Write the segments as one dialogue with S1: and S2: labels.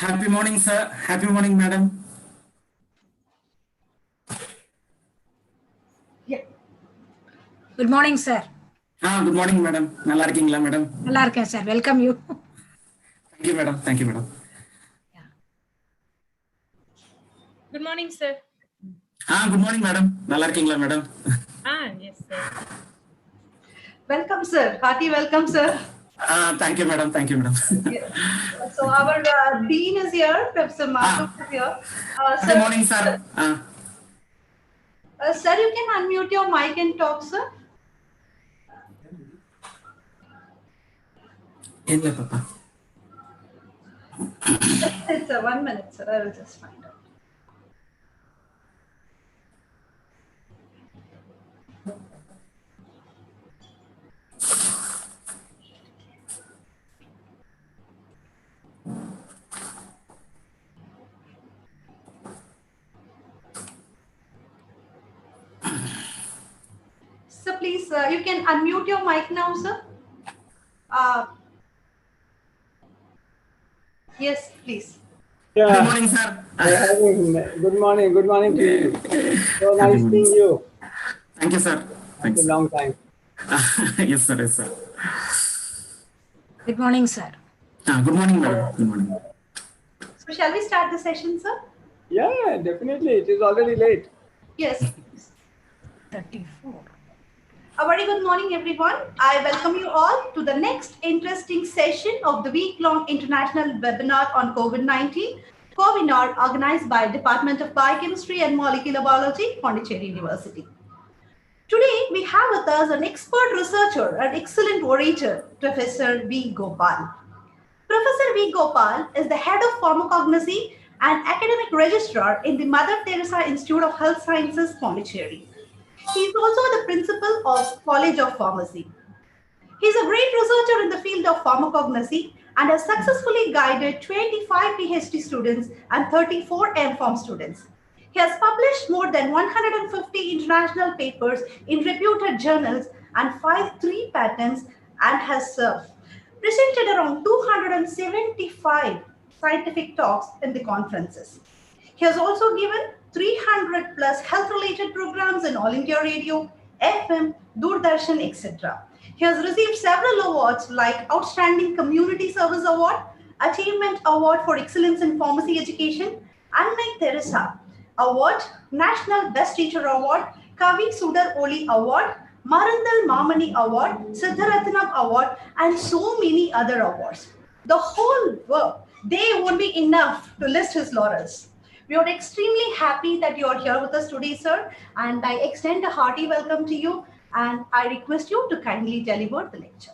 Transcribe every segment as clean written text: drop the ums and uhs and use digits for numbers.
S1: Happy morning, sir. Happy morning, madam.
S2: Yeah. Good morning, sir.
S1: Good morning, madam. நல்லா இருக்கீங்களா, madam?
S2: நல்லா இருக்கேன், sir. Welcome you.
S1: Thank you, madam. Thank you, madam.
S2: Yeah.
S3: Good morning, sir.
S1: Good morning, madam. நல்லா இருக்கீங்களா, madam?
S3: Yes, sir.
S2: Welcome, sir. Hearty welcome, sir.
S1: Thank you, madam. Thank you, madam.
S2: Yes. So our dean is here, Professor Markham is here.
S1: Good morning, sir.
S2: Sir, you can unmute your mic and talk, sir.
S1: ಇಲ್ಲ papa.
S2: It's 1 minute, sir. I will just find out. So please, you can unmute your mic now, sir. Yes, please.
S1: Good
S4: Yeah.
S1: morning, sir.
S4: Good morning to you. So nice seeing you.
S1: Thank you, sir. Thanks.
S4: After a long time.
S1: Yes, sir. Yes, sir.
S5: Good morning, sir.
S1: Good morning, madam. Good morning.
S2: So shall we start the session, sir?
S4: Yeah, definitely. It is already late.
S2: Yes.
S5: 34.
S2: A very good morning, everyone. I welcome you all to the next interesting session of the week-long international webinar on COVID-19, webinar organized by Department of Biochemistry and Molecular Biology, Pondicherry University. Today, we have with us an expert researcher and excellent orator, Professor V. Gopal. Professor V. Gopal is the head of pharmacognosy and academic registrar in the Mother Teresa Institute of Health Sciences, Pondicherry. He is also the principal of College of Pharmacy. He is a great researcher in the field of pharmacognosy and has successfully guided 25 PhD students and 34 MPharm students. He has published more than 150 international papers in reputed journals and filed 3 patents and has presented around 275 scientific talks in the conferences. He has also given 300 plus health related programs in All India Radio, FM, Doordarshan, etc. He has received several awards like Outstanding Community Service Award, Achievement Award for Excellence in Pharmacy Education, Anna Teresa Award, National Best Teacher Award, Kavi Sudar Oli Award, Marandal Mamani Award, Siddharatnam Award, and so many other awards. The whole work, they won't be enough to list his laurels. We are extremely happy that you are here with us today, sir, and I extend a hearty welcome to you, and I request you to kindly deliver the lecture.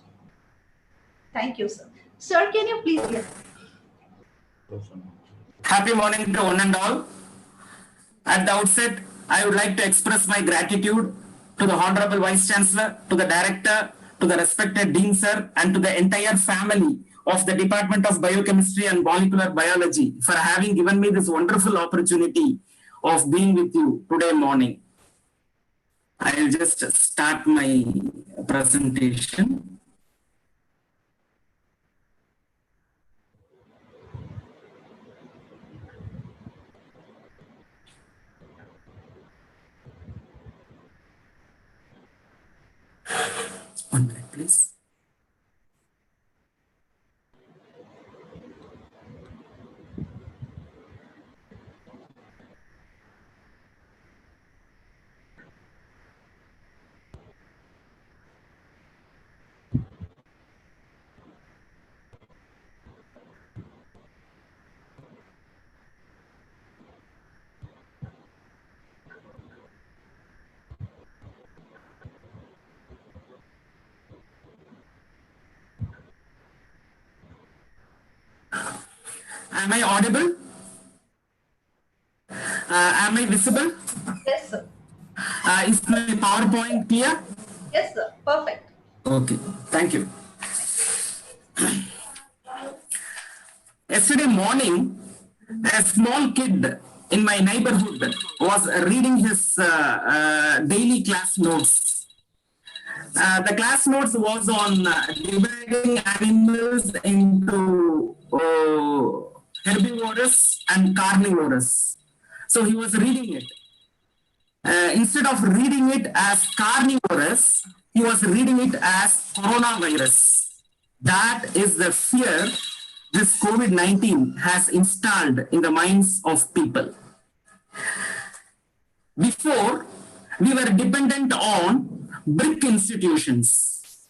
S2: Thank you, sir. Sir, can you please hear?
S1: Happy morning to one and all. At the outset, I would like to express my gratitude to the Honorable Vice Chancellor, to the Director, to the respected Dean, sir, and to the entire family of the Department of Biochemistry and Molecular Biology for having given me this wonderful opportunity of being with you today morning. I will just start my presentation. One minute, please. Am I audible? Am I visible?
S2: Yes, sir.
S1: Is my PowerPoint clear?
S2: Yes, sir. Perfect.
S1: Okay, thank you. Yesterday morning, a small kid in my neighborhood was reading his daily class notes. The class notes was on dividing animals into herbivorous and carnivorous. So he was reading it. Instead of reading it as carnivorous, he was reading it as coronavirus. That is the fear this COVID-19 has installed in the minds of people. Before, we were dependent on brick institutions.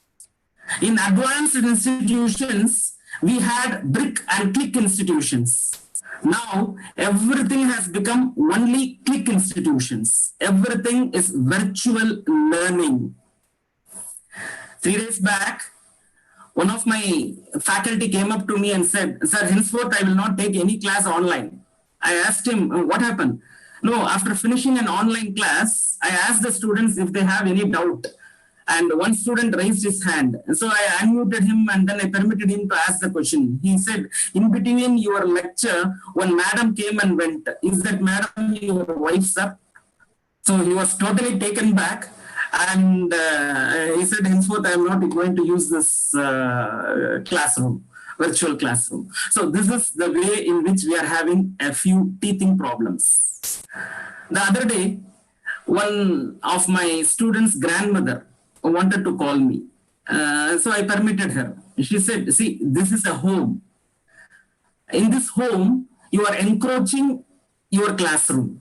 S1: In advanced institutions, we had brick and click institutions. Now, everything has become only click institutions. Everything is virtual learning. 3 days back, one of my faculty came up to me and said, "Sir, henceforth I will not take any class online." I asked him, "What happened?" "No, after finishing an online class, I asked the students if they have any doubt. And one student raised his hand. So I unmuted him and then I permitted him to ask the question. He said, in between your lecture, one madam came and went. Is that madam your wife, sir?" So he was totally taken back. And he said, henceforth, I am not going to use this classroom. virtual classroom. So this is the way in which we are having a few teething problems. The other day, one of my students' grandmother wanted to call me. So I permitted her. She said, see, this is a home. In this home, you are encroaching your classroom.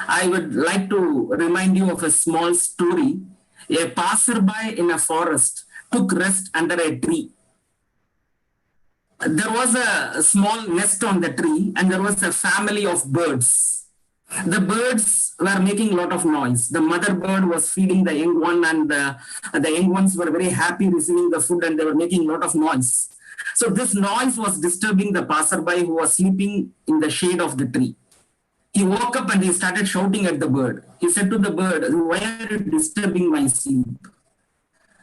S1: I would like to remind you of a small story. A passerby in a forest took rest under a tree. There was a small nest on the tree and there was a family of birds. The birds were making a lot of noise. The mother bird was feeding the young one and the young ones were very happy receiving the food and they were making a lot of noise. So this noise was disturbing the passerby who was sleeping in the shade of the tree. He woke up and he started shouting at the bird. He said to the bird, why are you disturbing my sleep?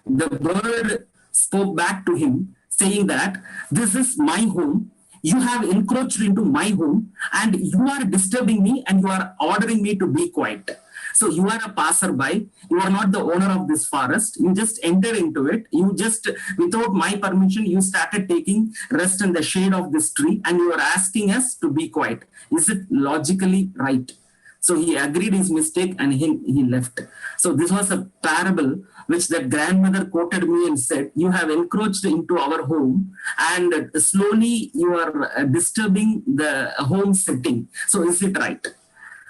S1: The bird spoke back to him saying that this is my home. You have encroached into my home and you are disturbing me and you are ordering me to be quiet. So you are a passerby. You are not the owner of this forest. You just enter into it. You just, without my permission, you started taking rest in the shade of this tree and you are asking us to be quiet. Is it logically right? So he agreed his mistake and he left. So this was a parable which the grandmother quoted me and said, you have encroached into our home and slowly you are disturbing the home setting. So is it right?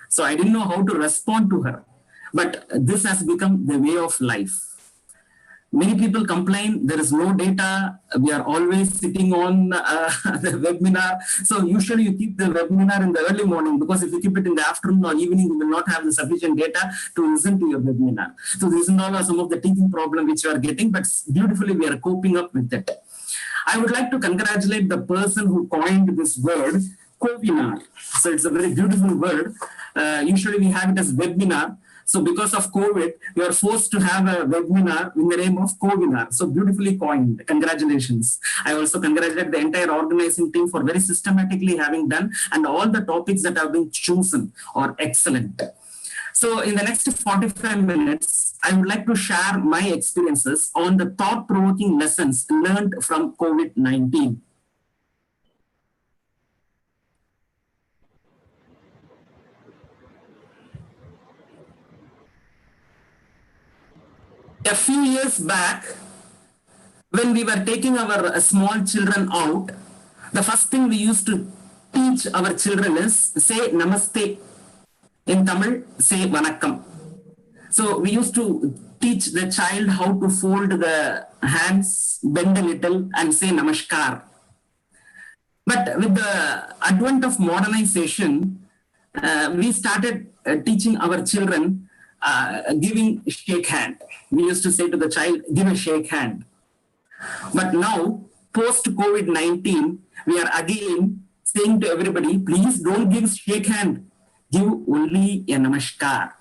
S1: So I didn't know how to respond to her. But this has become the way of life. Many people complain there is no data. We are always sitting on the webinar. So usually you keep the webinar in the early morning because if you keep it in the afternoon or evening, you will not have the sufficient data to listen to your webinar. So these are some of the teaching problems which you are getting, but beautifully we are coping up with it. I would like to congratulate the person who coined this word, Covinar. So it's a very beautiful word. Usually we have it as webinar. So because of COVID, we are forced to have a webinar in the name of Covinar. So beautifully coined. Congratulations. I also congratulate the entire organizing team for very systematically having done, and all the topics that have been chosen are excellent. So in the next 45 minutes, I would like to share my experiences on the thought-provoking lessons learned from COVID-19. A few years back, when we were taking our small children out, the first thing we used to teach our children is say namaste. In Tamil, say vanakkam. So we used to teach the child how to fold the hands, bend a little and say namaskar. But with the advent of modernization, we started teaching our children giving shake hand. We used to say to the child, give a shake hand. But now, post COVID-19, we are again saying to everybody, please don't give shake hand. Give only a namaskar.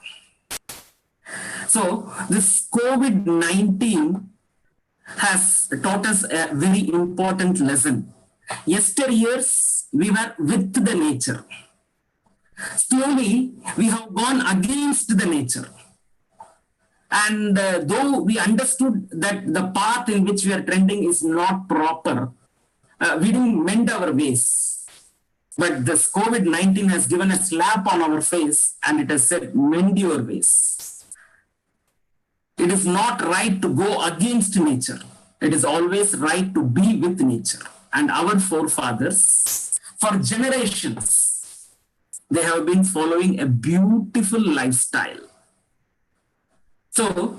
S1: So this COVID-19 has taught us a very important lesson. Yesteryears, we were with the nature. Slowly, we have gone against the nature. And though we understood that the path in which we are trending is not proper, we didn't mend our ways. But this COVID-19 has given a slap on our face and it has said, mend your ways. It is not right to go against nature. It is always right to be with nature. And our forefathers, for generations, they have been following a beautiful lifestyle. So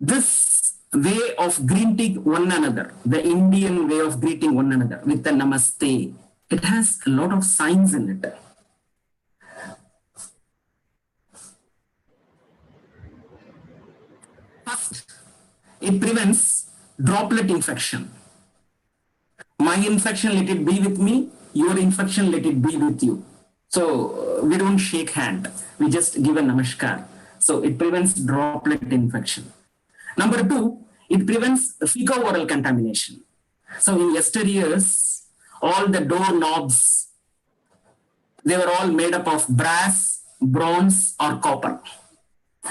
S1: this way of greeting one another, the Indian way of greeting one another with the namaste, it has a lot of signs in it. First, it prevents droplet infection. My infection, let it be with me. Your infection, let it be with you. So we don't shake hand. We just give a namaskar. So it prevents droplet infection. Number two, it prevents fecal-oral contamination. So in yesteryears, all the door knobs, they were all made up of brass, bronze or copper.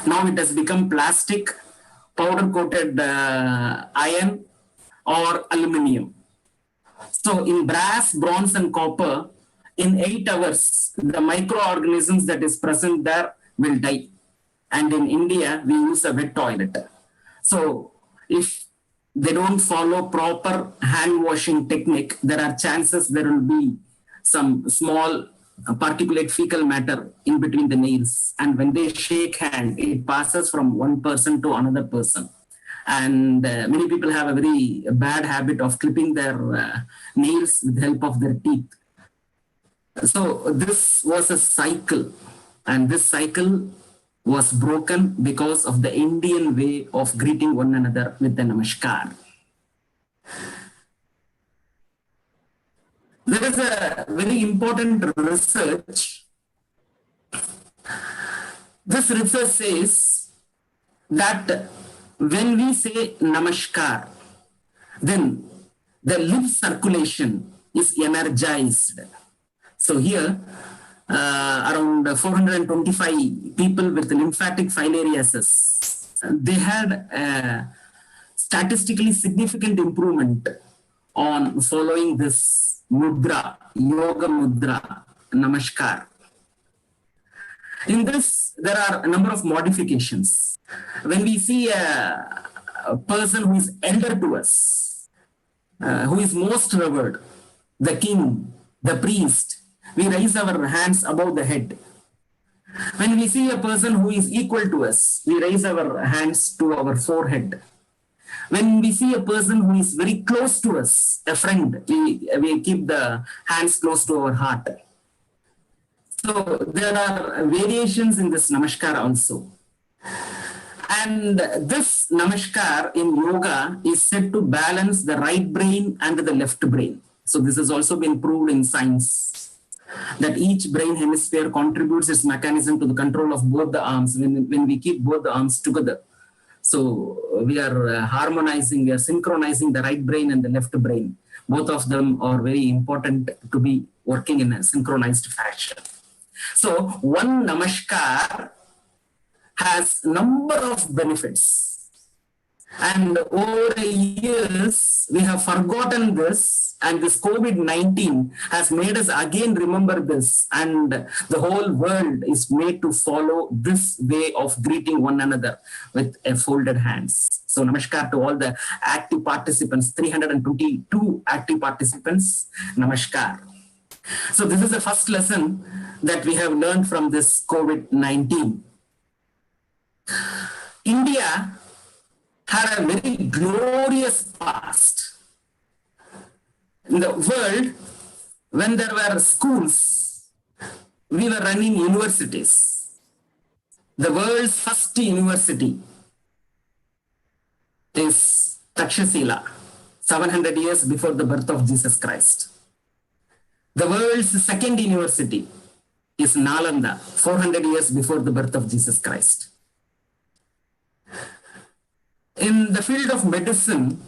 S1: Now it has become plastic, powder-coated iron or aluminium. So in brass, bronze, and copper, in 8 hours, the microorganisms that is present there will die. And in India, we use a wet toilet. So if they don't follow proper hand washing technique, there are chances there will be some small particulate fecal matter in between the nails. And when they shake hand, it passes from one person to another person. And many people have a very bad habit of clipping their nails with the help of their teeth. So this was a cycle, and this cycle was broken because of the Indian way of greeting one another with the namaskar. There is a very important research. This research says that when we say namaskar, then the lymph circulation is energized. So here, around 425 people with lymphatic filariasis, they had a statistically significant improvement on following this mudra, yoga mudra, namaskar. In this, there are a number of modifications. When we see a person who is elder to us, who is most revered, the king, the priest, we raise our hands above the head. When we see a person who is equal to us, we raise our hands to our forehead. When we see a person who is very close to us, a friend, we keep the hands close to our heart. So there are variations in this namaskar also. And this namaskar in yoga is said to balance the right brain and the left brain. So this has also been proved in science, that each brain hemisphere contributes its mechanism to the control of both the arms when we keep both the arms together. So we are harmonizing, we are synchronizing the right brain and the left brain. Both of them are very important to be working in a synchronized fashion. So one namaskar has number of benefits. And over the years, we have forgotten this, and this COVID-19 has made us again remember this, and the whole world is made to follow this way of greeting one another with folded hands. So namaskar to all the active participants, 322 active participants, namaskar. So this is the first lesson that we have learned from this COVID-19. India had a very glorious past. In the world, when there were schools, we were running universities. The world's first university is Takshashila, 700 years before the birth of Jesus Christ. The world's second university is Nalanda, 400 years before the birth of Jesus Christ. In the field of medicine,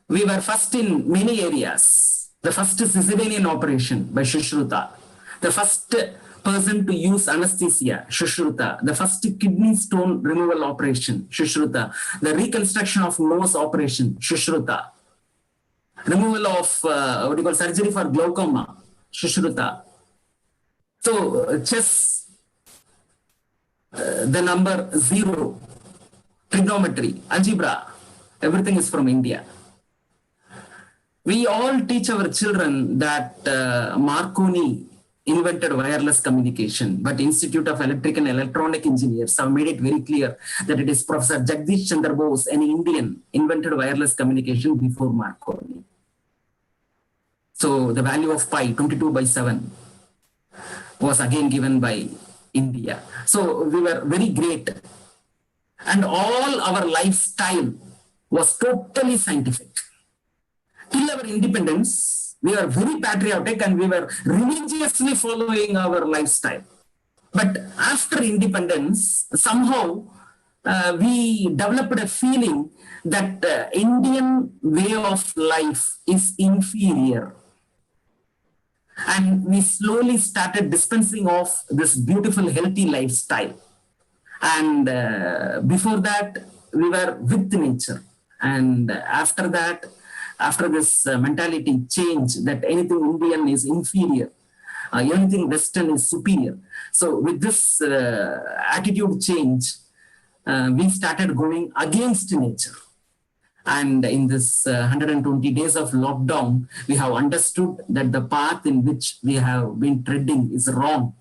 S1: we were first in many areas. The first cesarean operation by Shushruta. The first person to use anesthesia, Shushruta. The first kidney stone removal operation, Shushruta. The reconstruction of nose operation, Shushruta. Removal of surgery for glaucoma, Shushruta. So chess, the number 0, trigonometry, algebra, everything is from India. We all teach our children that Marconi invented wireless communication, but Institute of Electric and Electronic Engineers have made it very clear that it is Professor Jagdish Chandra Bose, an Indian, invented wireless communication before Marconi. So the value of pi, 22/7, was again given by India. So we were very great. And all our lifestyle was totally scientific. Till our independence, we were very patriotic and we were religiously following our lifestyle. But after independence, somehow we developed a feeling that Indian way of life is inferior. And we slowly started dispensing of this beautiful, healthy lifestyle. And before that, we were with nature. And after that, after this mentality change that anything Indian is inferior, anything Western is superior. So with this attitude change, we started going against nature. And in this 120 days of lockdown, we have understood that the path in which we have been treading is wrong.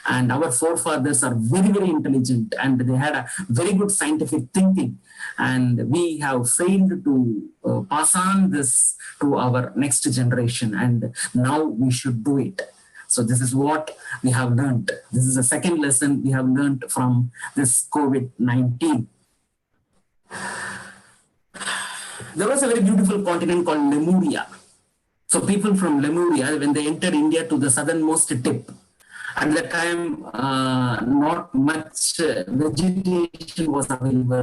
S1: And our forefathers are very, very intelligent and they had a very good scientific thinking. And we have failed to pass on this to our next generation. And now we should do it. So this is what we have learned. This is the second lesson we have learned from this COVID-19. There was a very beautiful continent called Lemuria. So people from Lemuria, when they entered India to the southernmost tip, at that time, not much vegetation was available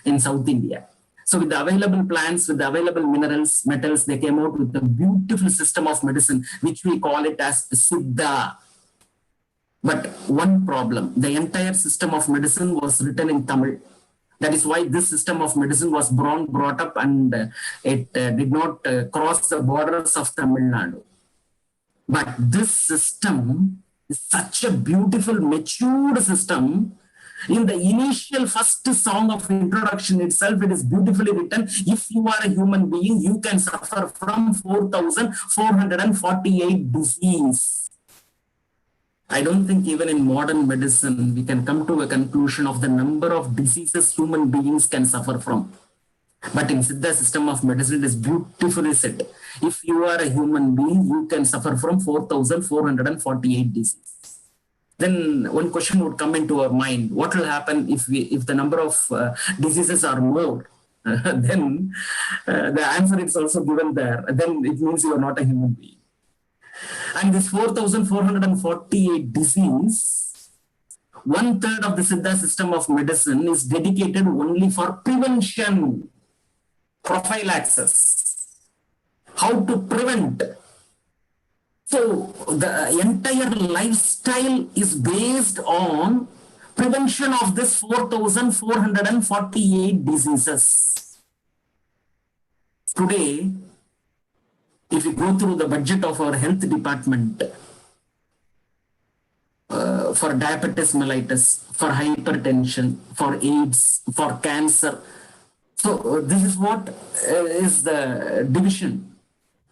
S1: in South India. So with the available plants, with the available minerals, metals, they came out with a beautiful system of medicine, which we call it as Siddha. But one problem, the entire system of medicine was written in Tamil. That is why this system of medicine was brought up and it did not cross the borders of Tamil Nadu. But this system is such a beautiful, matured system. In the initial first song of introduction itself, it is beautifully written. If you are a human being, you can suffer from 4,448 disease. I don't think even in modern medicine, we can come to a conclusion of the number of diseases human beings can suffer from. But in Siddha system of medicine, it is beautifully said. If you are a human being, you can suffer from 4,448 diseases. Then one question would come into our mind: what will happen if the number of diseases are more? Then the answer is also given there. Then it means you are not a human being. And this 4,448 disease, 1/3 of the Siddha system of medicine is dedicated only for prevention, prophylaxis, how to prevent. So the entire lifestyle is based on prevention of this 4,448 diseases. Today, if you go through the budget of our health department, for diabetes mellitus, for hypertension, for AIDS, for cancer. So this is what is the division.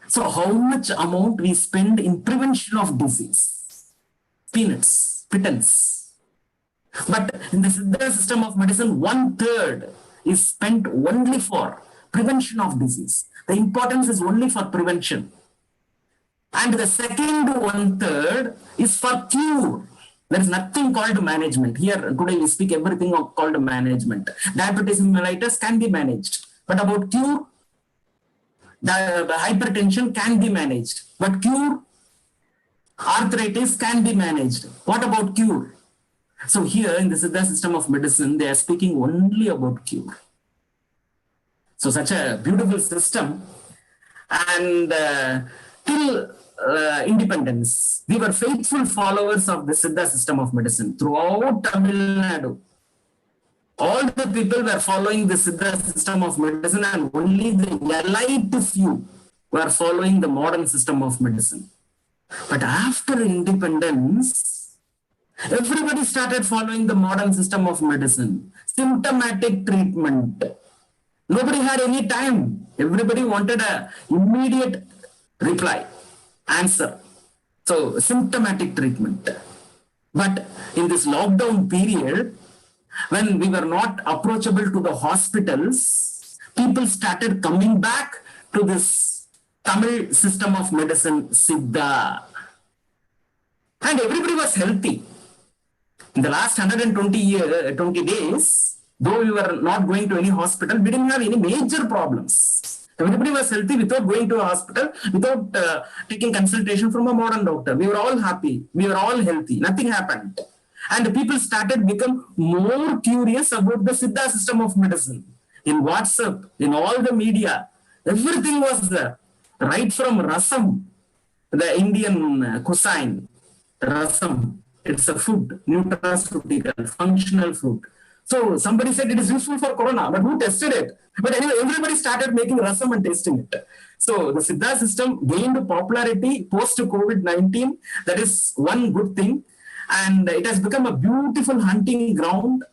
S1: So how much amount we spend in prevention of disease? Peanuts, pittance. But in the Siddha system of medicine, 1/3 is spent only for prevention of disease. The importance is only for prevention. And the second 1/3 is for cure. There is nothing called management. Here today we speak everything called management. Diabetes mellitus can be managed. But about cure, the hypertension can be managed. But cure, arthritis can be managed. What about cure? So here in the Siddha system of medicine, they are speaking only about cure. So such a beautiful system. And till independence, we were faithful followers of the Siddha system of medicine throughout Tamil Nadu. All the people were following the Siddha system of medicine, and only the elite few were following the modern system of medicine. But after independence, everybody started following the modern system of medicine. Symptomatic treatment. Nobody had any time. Everybody wanted an immediate reply, answer. So symptomatic treatment. But in this lockdown period, when we were not approachable to the hospitals, people started coming back to this Tamil system of medicine, Siddha. And everybody was healthy. In the last 120 days, though we were not going to any hospital, we didn't have any major problems. Everybody was healthy without going to a hospital, without taking consultation from a modern doctor. We were all happy. We were all healthy. Nothing happened. And people started become more curious about the Siddha system of medicine. In WhatsApp, in all the media, everything was there. Right from rasam, the Indian cuisine, rasam. It's a food, nutraceutical, functional food. So somebody said it is useful for corona, but who tested it? But anyway, everybody started making rasam and tasting it. So the Siddha system gained popularity post COVID-19. That is one good thing. And it has become a beautiful hunting ground.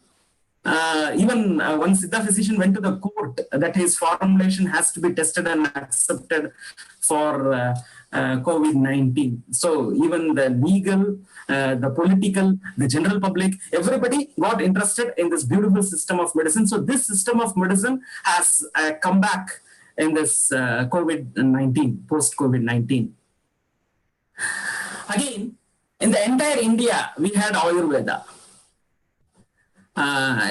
S1: Even one Siddha physician went to the court that his formulation has to be tested and accepted for COVID-19. So even the legal, the political, the general public, everybody got interested in this beautiful system of medicine. So this system of medicine has come back in this COVID-19, post-COVID-19. Again, in the entire India, we had Ayurveda.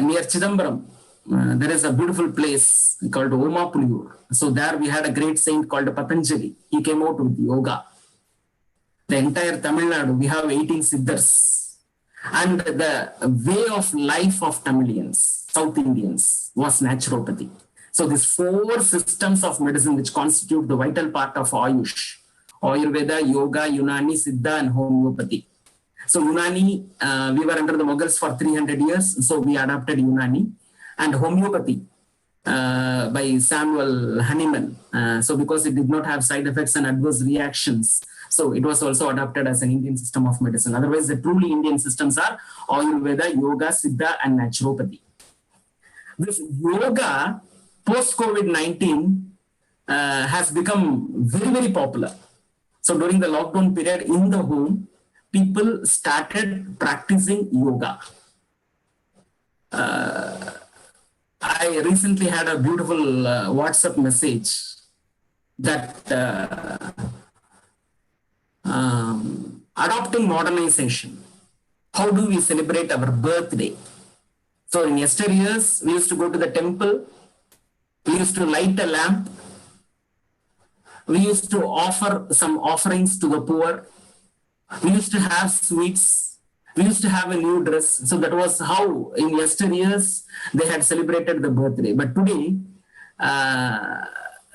S1: Near Chidambaram, there is a beautiful place called Omapulur. So there we had a great saint called Patanjali. He came out with yoga. The entire Tamil Nadu, we have 18 Siddhars. And the way of life of Tamilians, South Indians, was naturopathy. So these 4 systems of medicine which constitute the vital part of Ayush: Ayurveda, Yoga, Unani, Siddha, and homeopathy. So Unani, we were under the Mughals for 300 years, so we adopted Unani. And homeopathy by Samuel Hahnemann. So because it did not have side effects and adverse reactions, so it was also adopted as an Indian system of medicine. Otherwise, the truly Indian systems are Ayurveda, Yoga, Siddha, and naturopathy. This yoga, post-COVID-19, has become very, very popular. So during the lockdown period in the home, people started practicing yoga. I recently had a beautiful WhatsApp message that adopting modernization, how do we celebrate our birthday? So in yesteryears, we used to go to the temple, we used to light a lamp, we used to offer some offerings to the poor, we used to have sweets, we used to have a new dress. So that was how in yesteryears they had celebrated the birthday. But today,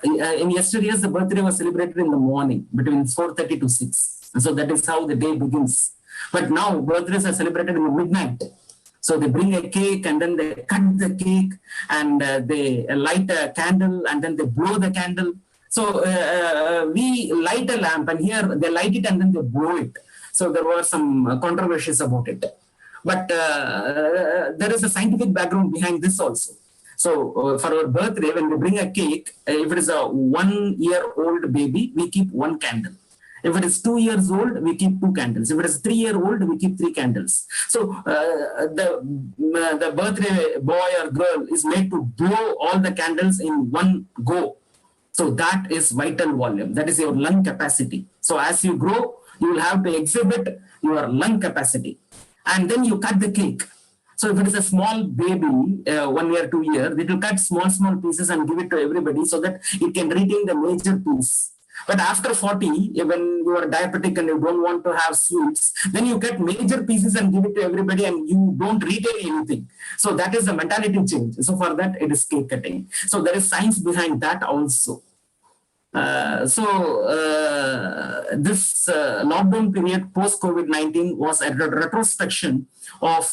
S1: in yesteryears, the birthday was celebrated in the morning between 4:30 to 6. So that is how the day begins. But now birthdays are celebrated in the midnight. So they bring a cake and then they cut the cake and they light a candle and then they blow the candle. So we light a lamp and here they light it and then they blow it. So there were some controversies about it. But there is a scientific background behind this also. So for our birthday, when we bring a cake, if it is a 1-year-old baby, we keep 1 candle. If it is 2 years old, we keep 2 candles. If it is 3-year-old, we keep 3 candles. So the birthday boy or girl is made to blow all the candles in one go. So that is vital volume. That is your lung capacity. So as you grow, you will have to exhibit your lung capacity. And then you cut the cake. So if it is a small baby, 1 year, 2 year, it will cut small pieces and give it to everybody so that it can retain the major piece. But after 40, when you are diabetic and you don't want to have sweets, then you get major pieces and give it to everybody and you don't retain anything. So that is the mentality change. So for that, it is cake cutting. So there is science behind that also. This lockdown period post-COVID-19 was a retrospection of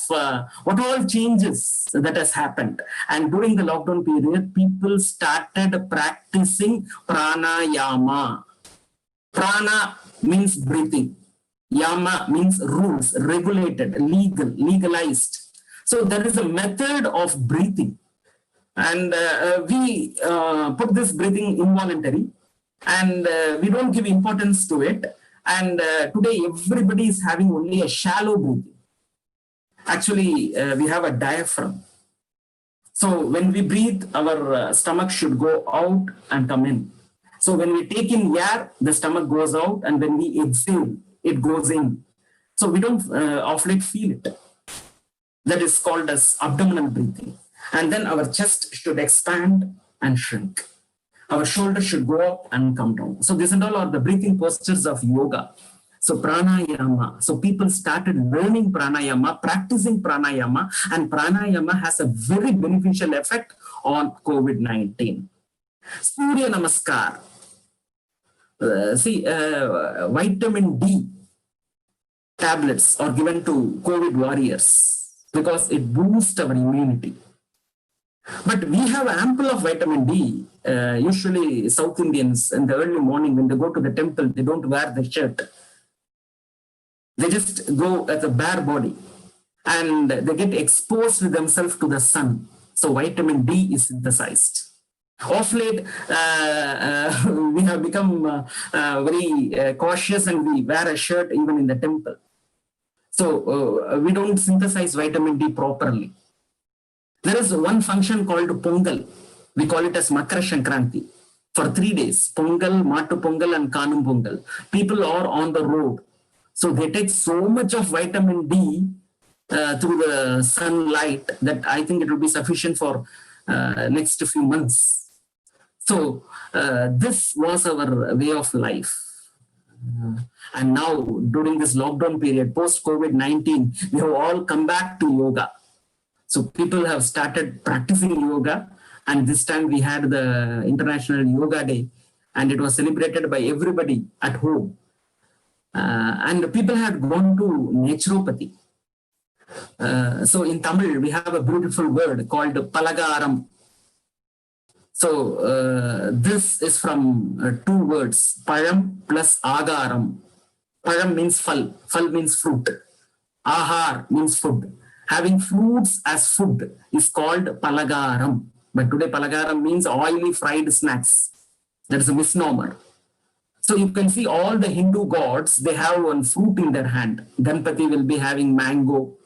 S1: what all changes that has happened. And during the lockdown period, people started practicing pranayama. Prana means breathing. Yama means rules, regulated, legalized. So there is a method of breathing. And we put this breathing involuntary. And we don't give importance to it. And today, everybody is having only a shallow breathing. Actually, we have a diaphragm. So when we breathe, our stomach should go out and come in. So when we take in air, the stomach goes out. And when we exhale, it goes in. So we don't of late feel it. That is called as abdominal breathing. And then our chest should expand and shrink. Our shoulders should go up and come down. So these and all are the breathing postures of yoga. So pranayama. So people started learning pranayama, practicing pranayama, and pranayama has a very beneficial effect on COVID-19. Surya Namaskar. Vitamin D tablets are given to COVID warriors. because it boosts our immunity. But we have ample of vitamin D. Usually South Indians in the early morning when they go to the temple, they don't wear the shirt. They just go as a bare body and they get exposed themselves to the sun. So vitamin D is synthesized. Of late, we have become very cautious and we wear a shirt even in the temple. So we don't synthesize vitamin D properly. There is one function called Pongal. We call it as Makara Sankranti. For 3 days, Pongal, Matu Pongal and Kanum Pongal. People are on the road. So they take so much of vitamin D through the sunlight that I think it will be sufficient for next few months. So this was our way of life. And now during this lockdown period, post-COVID-19, we have all come back to yoga. So people have started practicing yoga. And this time we had the International Yoga Day and it was celebrated by everybody at home. And people had gone to naturopathy. So in Tamil, we have a beautiful word called palagaram. So this is from 2 words, param plus agaram. Param means fal means fruit. Ahar means food. Having fruits as food is called palagaram. But today palagaram means oily fried snacks. That is a misnomer. So you can see all the Hindu gods, they have one fruit in their hand. Ganpati will be having mango,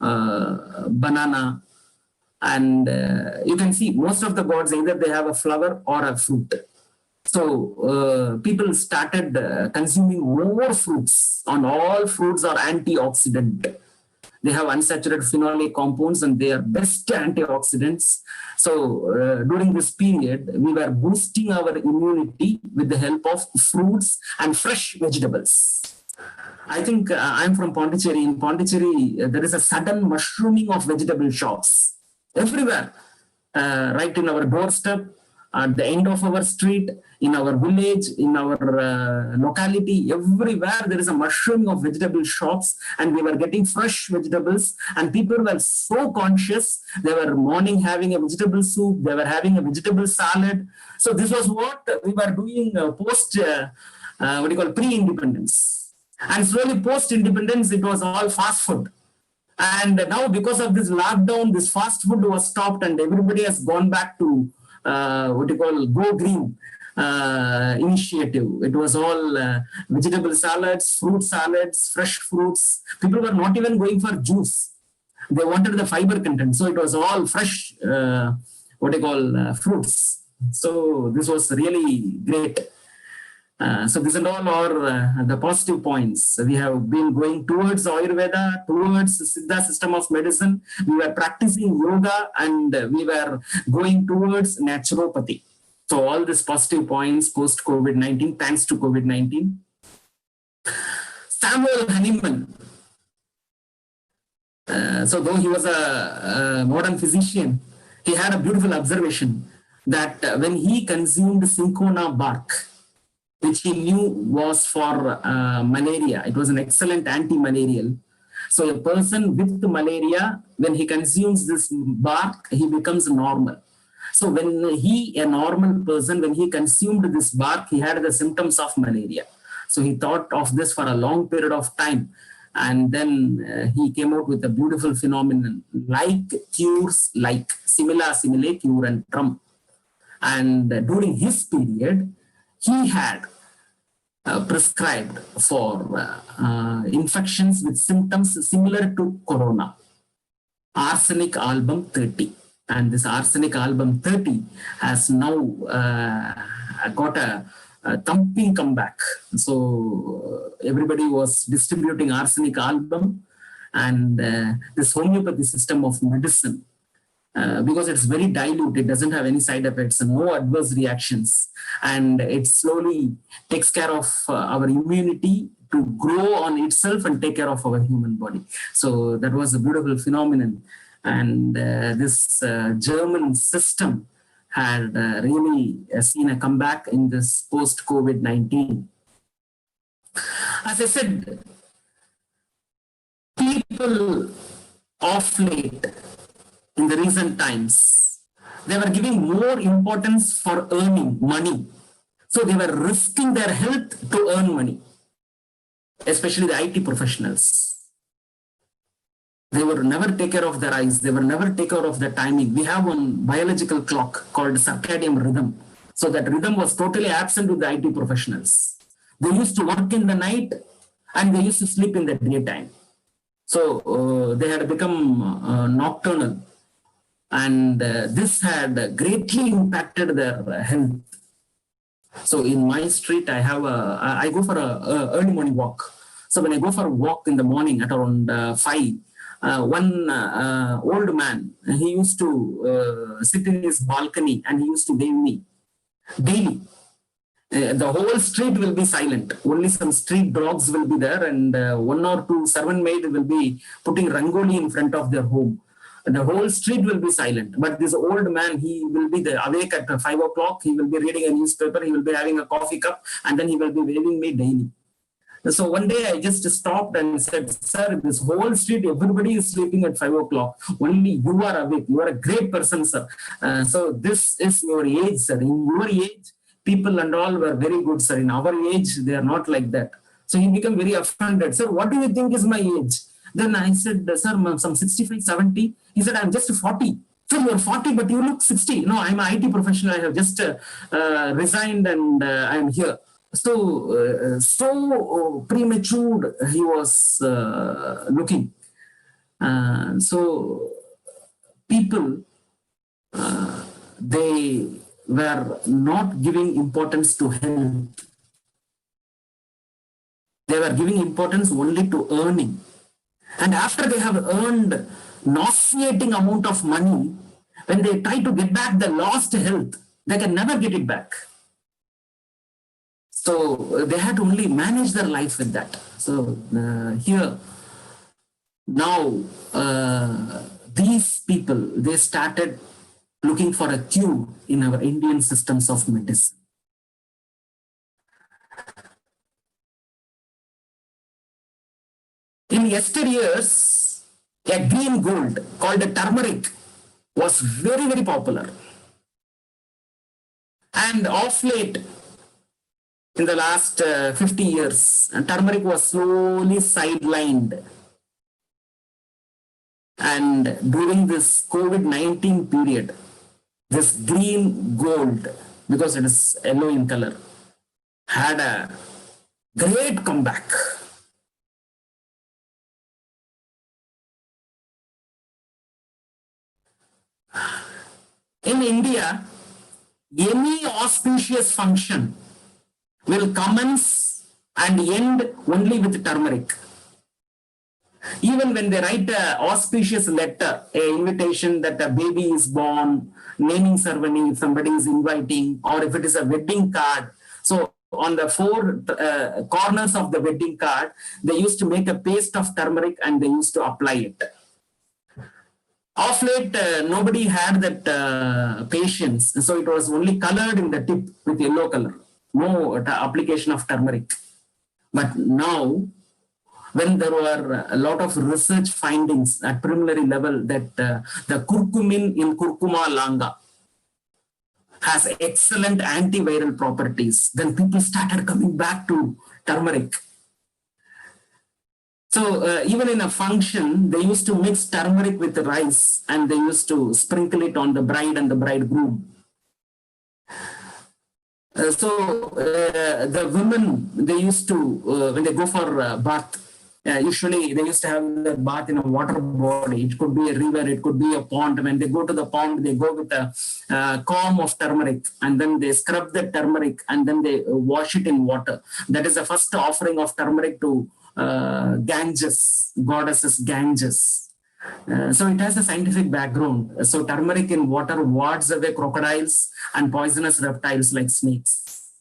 S1: banana, and you can see most of the gods, either they have a flower or a fruit. So people started consuming more fruits, and all fruits are antioxidant. They have unsaturated phenolic compounds and they are best antioxidants. So during this period, we were boosting our immunity with the help of fruits and fresh vegetables. I think I'm from Pondicherry. In Pondicherry, there is a sudden mushrooming of vegetable shops everywhere, right in our doorstep, at the end of our street, in our village, in our locality, everywhere there is a mushrooming of vegetable shops and we were getting fresh vegetables and people were so conscious. They were morning having a vegetable soup, they were having a vegetable salad. So this was what we were doing post, pre-independence. And slowly post-independence, it was all fast food. And now because of this lockdown, this fast food was stopped and everybody has gone back to Go Green initiative. It was all vegetable salads, fruit salads, fresh fruits. People were not even going for juice. They wanted the fiber content. So it was all fresh, fruits. So this was really great. So these are all our the positive points. We have been going towards Ayurveda, towards the Siddha system of medicine. We were practicing yoga and we were going towards naturopathy. So all these positive points post COVID-19, thanks to COVID-19. Samuel Hahnemann. So though he was a modern physician, he had a beautiful observation that when he consumed cinchona bark, which he knew was for malaria. It was an excellent anti-malarial. So a person with malaria, when he consumes this bark, he becomes normal. So when a normal person, when he consumed this bark, he had the symptoms of malaria. So he thought of this for a long period of time. And then he came out with a beautiful phenomenon, like cures like, simila, simile, cure and trum. And during his period, he had prescribed for infections with symptoms similar to corona, Arsenic Album 30. And this Arsenic Album 30 has now got a thumping comeback. So everybody was distributing Arsenic Album and this homeopathy system of medicine. Because it's very dilute, it doesn't have any side effects and no adverse reactions. And it slowly takes care of our immunity to grow on itself and take care of our human body. So that was a beautiful phenomenon. And this German system had really seen a comeback in this post-COVID-19. As I said, people of late, in the recent times, they were giving more importance for earning money. So they were risking their health to earn money, especially the IT professionals. They will never take care of their eyes. They will never take care of their timing. We have one biological clock called circadian rhythm. So that rhythm was totally absent with the IT professionals. They used to work in the night and they used to sleep in the daytime. So they had become nocturnal, and this had greatly impacted their health. So in my street, I go for a early morning walk. So when I go for a walk in the morning at around 5, one old man, he used to sit in his balcony and he used to wave me daily. The whole street will be silent. Only some street dogs will be there, and one or two servant maid will be putting rangoli in front of their home. The whole street will be silent. But this old man, he will be there awake at 5 o'clock. He will be reading a newspaper. He will be having a coffee cup, and then he will be waving me daily. So one day I just stopped and said, "Sir, this whole street, everybody is sleeping at 5 o'clock. Only you are awake. You are a great person, sir. So this is your age, sir. In your age, people and all were very good, sir. In our age, they are not like that." So he became very offended. "Sir, what do you think is my age?" Then I said, "Sir, some 65, 70. He said, "I'm just 40. Sir, you're 40, but you look 60. No, I'm an IT professional. I have just resigned and I'm here." So premature he was looking. So people, they were not giving importance to health. They were giving importance only to earning. And after they have earned nauseating amount of money, when they try to get back the lost health, they can never get it back. So they had to only manage their life with that. So here, now these people, they started looking for a cure in our Indian systems of medicine. In yesteryears, a green gold called a turmeric was very, very popular. And of late, in the last 50 years, turmeric was slowly sidelined. And during this COVID-19 period, this green gold, because it is yellow in color, had a great comeback. In India, any auspicious function will commence and end only with turmeric. Even when they write an auspicious letter, an invitation that a baby is born, naming ceremony, if somebody is inviting, or if it is a wedding card. So on the 4 corners of the wedding card, they used to make a paste of turmeric and they used to apply it. Of late, nobody had that patience. So it was only colored in the tip with yellow color. No application of turmeric. But now, when there were a lot of research findings at preliminary level that the curcumin in curcuma langa has excellent antiviral properties, then people started coming back to turmeric. So even in a function, they used to mix turmeric with rice and they used to sprinkle it on the bride and the bridegroom. The women, they used to, when they go for bath, usually they used to have the bath in a water body. It could be a river, it could be a pond. When they go to the pond, they go with a comb of turmeric and then they scrub the turmeric and then they wash it in water. That is the first offering of turmeric to Ganges, goddesses Ganges. So it has a scientific background. So turmeric in water wards away crocodiles and poisonous reptiles like snakes.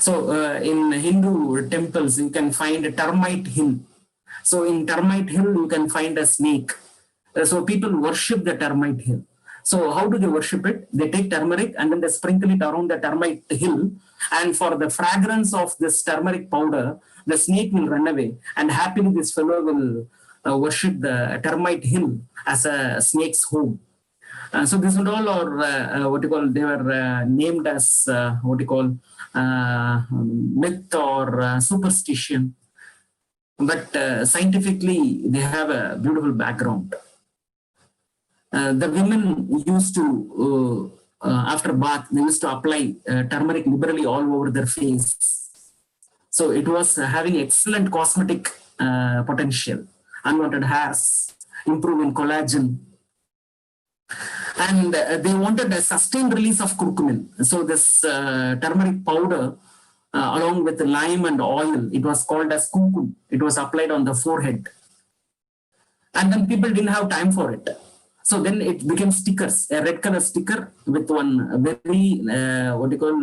S1: So in Hindu temples, you can find a termite hill. So in termite hill, you can find a snake. So people worship the termite hill. So how do they worship it? They take turmeric and then they sprinkle it around the termite hill. And for the fragrance of this turmeric powder, the snake will run away and happily this fellow will worshipped the termite hill as a snake's home. So this would all, or they were named as myth or superstition. But scientifically, they have a beautiful background. The women used to, after bath, they used to apply turmeric liberally all over their face. So it was having excellent cosmetic potential, unwanted hairs, improving collagen. And they wanted a sustained release of curcumin. So this turmeric powder, along with lime and oil, it was called as kukum. It was applied on the forehead. And then people didn't have time for it. So then it became stickers, a red color sticker with one very, non-medical,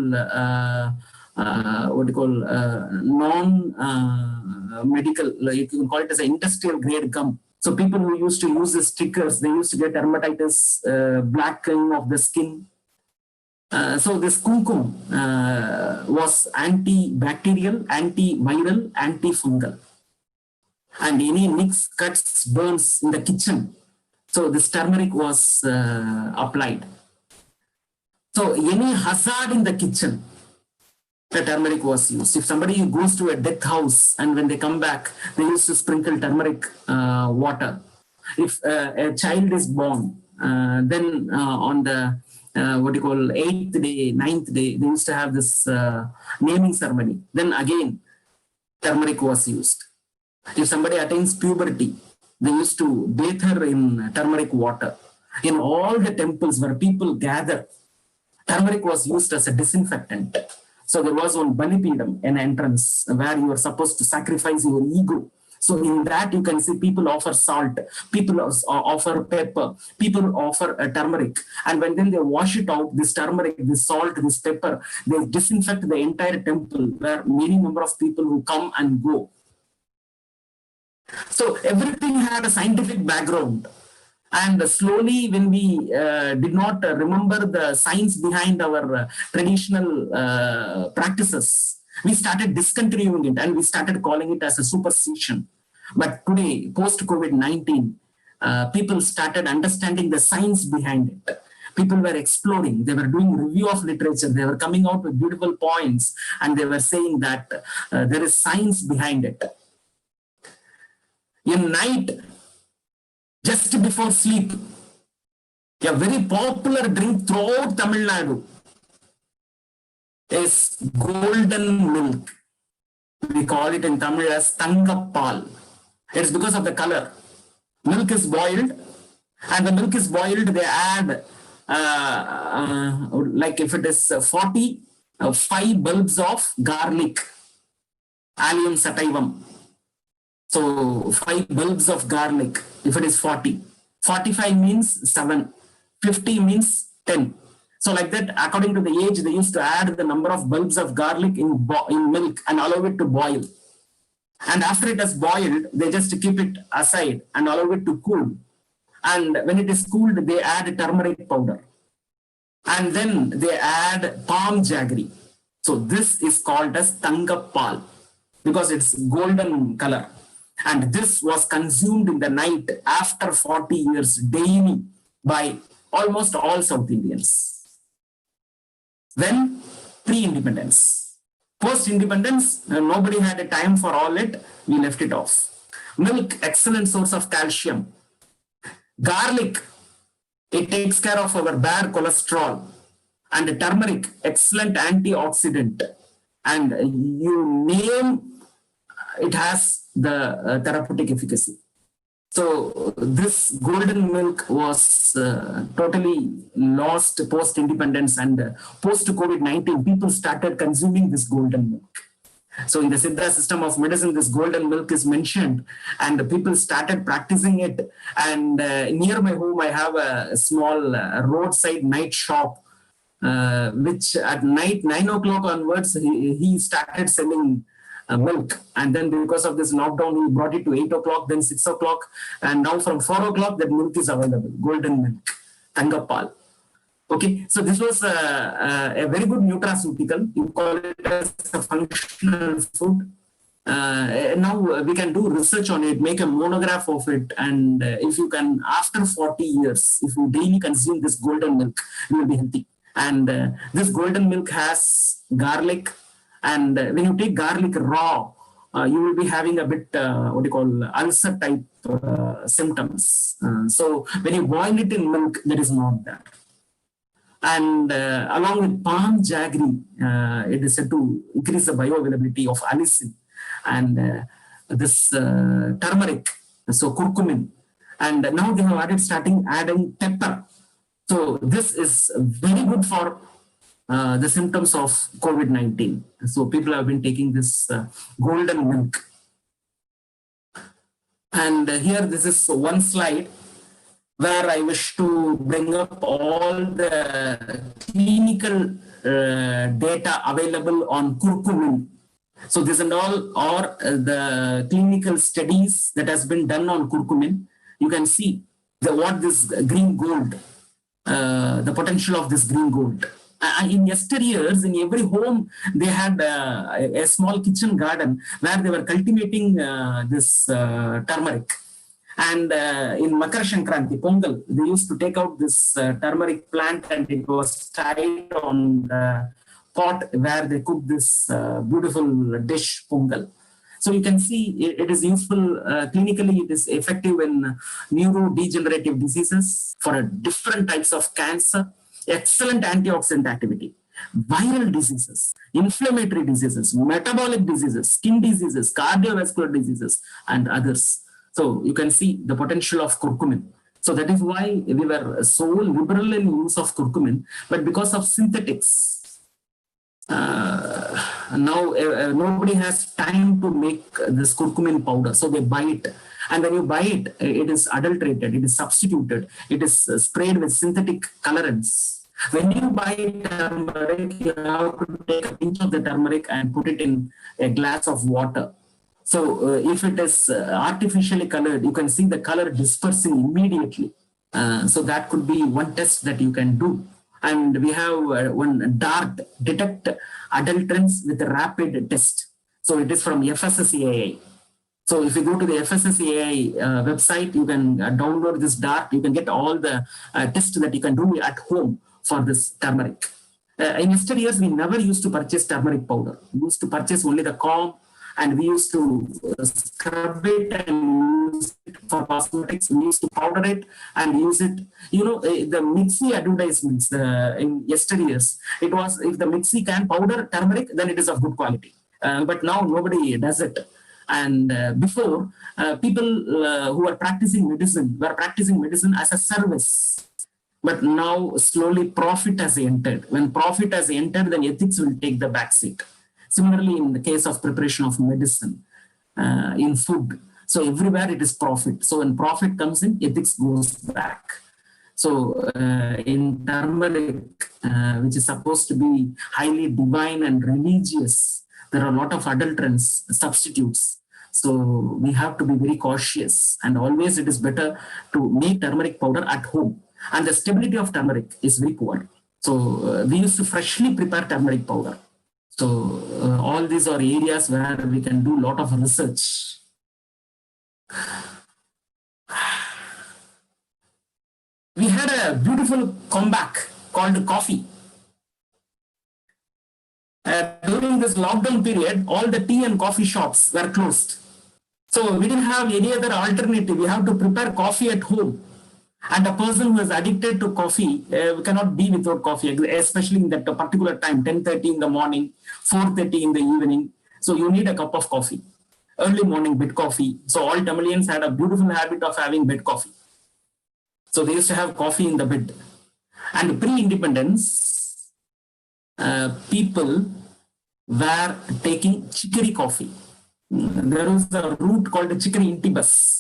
S1: you can call it as an industrial grade gum. So people who used to use the stickers, they used to get dermatitis, blackening of the skin. So this kumkum was antibacterial, antiviral, antifungal. And any nicks, cuts, burns in the kitchen, so this turmeric was applied. So any hazard in the kitchen, the turmeric was used. If somebody goes to a death house and when they come back, they used to sprinkle turmeric water. If a child is born, then on the 8th day, 9th day, they used to have this naming ceremony. Then again, turmeric was used. If somebody attains puberty, they used to bathe her in turmeric water. In all the temples where people gather, turmeric was used as a disinfectant. So there was one Balipidam, an entrance where you were supposed to sacrifice your ego. So in that you can see people offer salt, people offer pepper, people offer turmeric. And when then they wash it out, this turmeric, this salt, this pepper, they disinfect the entire temple where many number of people who come and go. So everything had a scientific background. And slowly, when we did not remember the science behind our traditional practices, we started discontinuing it and we started calling it as a superstition. But today, post-COVID-19, people started understanding the science behind it. People were exploring, they were doing review of literature, they were coming out with beautiful points, and they were saying that there is science behind it. In night, just before sleep, a very popular drink throughout Tamil Nadu is golden milk. We call it in Tamil as Thangappal. It's because of the color. Milk is boiled, and the milk is boiled, they add, like if it is 40, 5 bulbs of garlic, allium sativum. So 5 bulbs of garlic, if it is 40. 45 means 7. 50 means 10. So like that, according to the age, they used to add the number of bulbs of garlic in milk and allow it to boil. And after it has boiled, they just keep it aside and allow it to cool. And when it is cooled, they add turmeric powder. And then they add palm jaggery. So this is called as Thangappal because it's golden color. And this was consumed in the night after 40 years daily by almost all South Indians. Then pre-independence. Post-independence, nobody had a time for all it, we left it off. Milk, excellent source of calcium. Garlic, it takes care of our bad cholesterol. And turmeric, excellent antioxidant. And you name, it has the therapeutic efficacy. So this golden milk was totally lost post-independence, and post-COVID-19, people started consuming this golden milk. So in the Siddha system of medicine, this golden milk is mentioned, and people started practicing it. And near my home, I have a small roadside night shop, which at night, 9 o'clock onwards, he started selling milk. And then because of this lockdown, we brought it to 8 o'clock, then 6 o'clock. And now from 4 o'clock, that milk is available, golden milk, Thangappal. Okay, so this was a very good nutraceutical. You call it as a functional food. now we can do research on it, make a monograph of it, and if you can, after 40 years, if you daily consume this golden milk, you will be healthy. And this golden milk has garlic, and when you take garlic raw, you will be having a bit, what do you call, ulcer type symptoms. So when you boil it in milk, there is not that. And along with palm jaggery, it is said to increase the bioavailability of allicin, and this turmeric, so curcumin, and now they have starting adding pepper. So this is very good for the symptoms of COVID-19. So people have been taking this golden milk. And here, this is one slide where I wish to bring up all the clinical data available on curcumin. So this and all are the clinical studies that has been done on curcumin. You can see what this green gold, the potential of this green gold. In yesteryears, in every home, they had a small kitchen garden where they were cultivating this turmeric. And in Makar Sankranti, Pongal, they used to take out this turmeric plant and it was tied on the pot where they cook this beautiful dish, Pongal. So you can see it is useful clinically, it is effective in neurodegenerative diseases, for different types of cancer, excellent antioxidant activity, viral diseases, inflammatory diseases, metabolic diseases, skin diseases, cardiovascular diseases, and others. So you can see the potential of curcumin. So that is why we were so liberal in use of curcumin, but because of synthetics, now nobody has time to make this curcumin powder, so they buy it. And when you buy it, it is adulterated, it is substituted, it is sprayed with synthetic colorants. When you buy turmeric, you have to take a pinch of the turmeric and put it in a glass of water. So if it is artificially colored, you can see the color dispersing immediately. So that could be one test that you can do. And we have one DART, detect adulterants with a rapid test. So it is from FSSAI. So if you go to the FSSAI website, you can download this DART. You can get all the tests that you can do at home for this turmeric. In yesteryears, we never used to purchase turmeric powder. We used to purchase only the calm, and we used to scrub it and use it for cosmetics. We used to powder it and use it. You know, the Mixi advertisements in yesteryears, it was, if the Mixi can powder turmeric, then it is of good quality. But now nobody does it. And before, people who were practicing medicine as a service. But now slowly profit has entered. When profit has entered, then ethics will take the back seat. Similarly, in the case of preparation of medicine, in food, so everywhere it is profit. So when profit comes in, ethics goes back. So in turmeric, which is supposed to be highly divine and religious, there are a lot of adulterants, substitutes. So we have to be very cautious, and always it is better to make turmeric powder at home. And the stability of turmeric is very poor. So we used to freshly prepare turmeric powder. So all these are areas where we can do a lot of research. We had a beautiful comeback called coffee. During this lockdown period, all the tea and coffee shops were closed. So we didn't have any other alternative. We have to prepare coffee at home. And a person who is addicted to coffee cannot be without coffee, especially in that particular time, 10:30 in the morning, 4:30 in the evening. So you need a cup of coffee. Early morning bed coffee. So all Tamilians had a beautiful habit of having bed coffee. So they used to have coffee in the bed. And pre-independence, people were taking chicory coffee. There was a root called chicory intibus.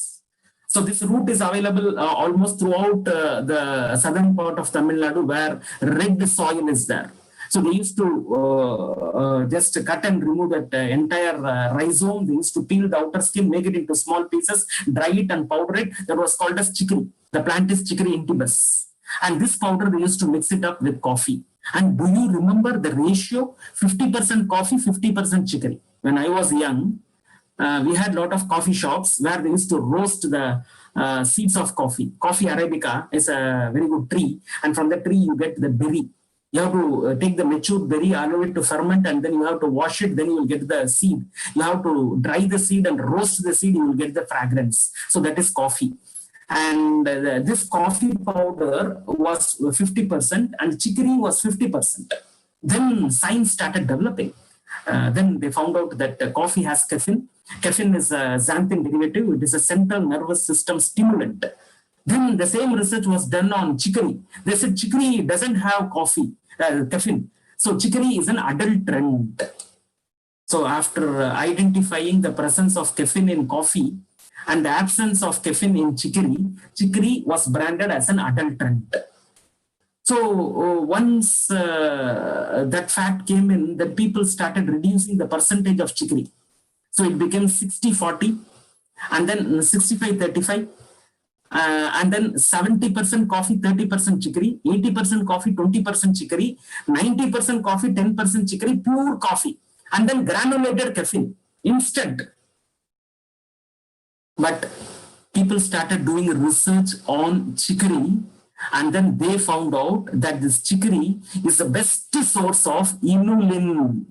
S1: So this root is available almost throughout the southern part of Tamil Nadu, where red soil is there. So they used to just cut and remove that entire rhizome. They used to peel the outer skin, make it into small pieces, dry it and powder it. That was called as chicory. The plant is chicory intibus. And this powder, they used to mix it up with coffee. And do you remember the ratio? 50% coffee, 50% chicory. When I was young, we had a lot of coffee shops where they used to roast the seeds of coffee. Coffee Arabica is a very good tree, and from the tree you get the berry. You have to take the matured berry, allow it to ferment, and then you have to wash it. Then you will get the seed. You have to dry the seed and roast the seed. You will get the fragrance. So that is coffee. And this coffee powder was 50%, and chicory was 50%. Then science started developing. Then they found out that coffee has caffeine. Caffeine is a xanthin derivative. It is a central nervous system stimulant. Then the same research was done on chicory. They said chicory doesn't have caffeine. So chicory is an adulterant. So after identifying the presence of caffeine in coffee and the absence of caffeine in chicory was branded as an adulterant. So once that fact came in, that people started reducing the percentage of chicory. So it became 60-40, and then 65-35, and then 70% coffee, 30% chicory, 80% coffee, 20% chicory, 90% coffee, 10% chicory, pure coffee, and then granulated caffeine, instant. But people started doing research on chicory, and then they found out that this chicory is the best source of inulin.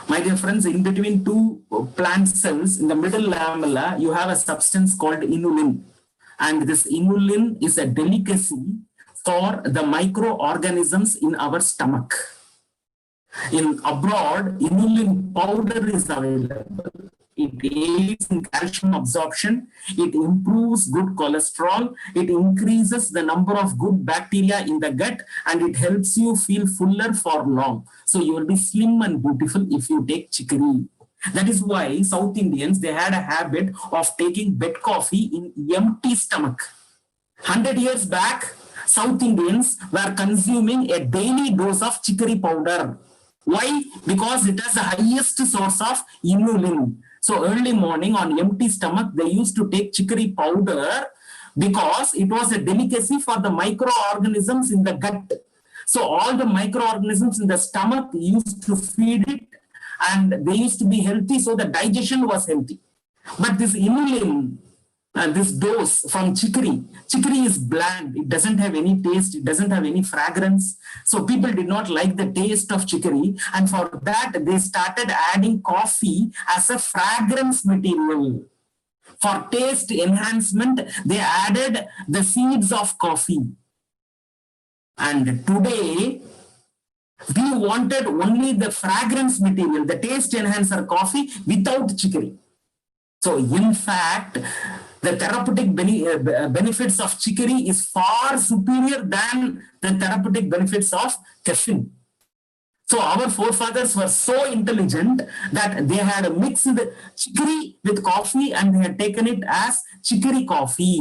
S1: My dear friends, in between two plant cells, in the middle lamella, you have a substance called inulin. And this inulin is a delicacy for the microorganisms in our stomach. In abroad, inulin powder is available. It aids in calcium absorption, it improves good cholesterol, it increases the number of good bacteria in the gut, and it helps you feel fuller for long. So you will be slim and beautiful if you take chicory. That is why South Indians, they had a habit of taking bed coffee in empty stomach. 100 years back, South Indians were consuming a daily dose of chicory powder. Why? Because it has the highest source of inulin. So early morning on empty stomach, they used to take chicory powder because it was a delicacy for the microorganisms in the gut. So all the microorganisms in the stomach used to feed it, and they used to be healthy, so the digestion was healthy. But this inulin, this dose from chicory is bland. It doesn't have any taste. It doesn't have any fragrance. So people did not like the taste of chicory. And for that, they started adding coffee as a fragrance material. For taste enhancement, they added the seeds of coffee. And today, we wanted only the fragrance material, the taste enhancer coffee without chicory. So in fact, the therapeutic benefits of chicory is far superior than the therapeutic benefits of caffeine. So our forefathers were so intelligent that they had mixed chicory with coffee and they had taken it as chicory coffee.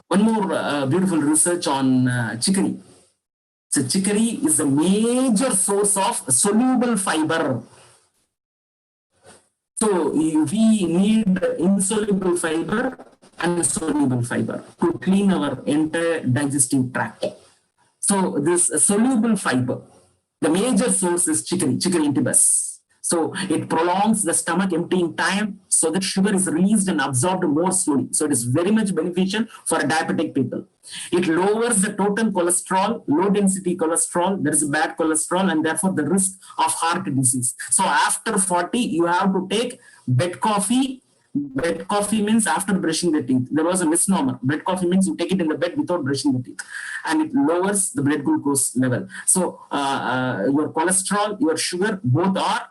S1: One more beautiful research on chicory. So chicory is a major source of soluble fiber. So we need insoluble fiber and soluble fiber to clean our entire digestive tract. So this soluble fiber, the major source is chicory intibus. So it prolongs the stomach emptying time so that sugar is released and absorbed more slowly. So it is very much beneficial for diabetic people. It lowers the total cholesterol, low density cholesterol, there is bad cholesterol, and therefore the risk of heart disease. So after 40, you have to take bed coffee. Bed coffee means after brushing the teeth. There was a misnomer. Bed coffee means you take it in the bed without brushing the teeth, and it lowers the blood glucose level. So your cholesterol, your sugar, both are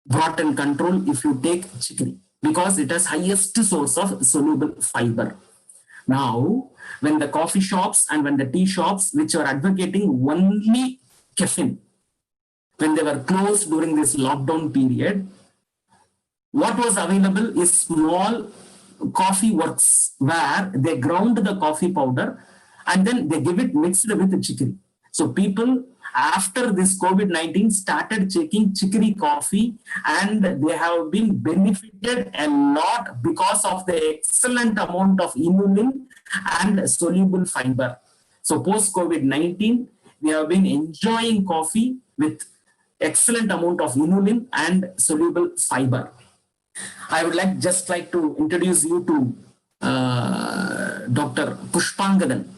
S1: brought in control if you take chicory because it has highest source of soluble fiber. Now, when the coffee shops and when the tea shops, which are advocating only caffeine, when they were closed during this lockdown period, what was available is small coffee works where they ground the coffee powder and then they give it mixed with chicory. So people after this COVID-19 started taking chicory coffee and they have been benefited a lot because of the excellent amount of inulin and soluble fiber. So post COVID-19, we have been enjoying coffee with excellent amount of inulin and soluble fiber. I would just like to introduce you to Dr. Pushpangadan.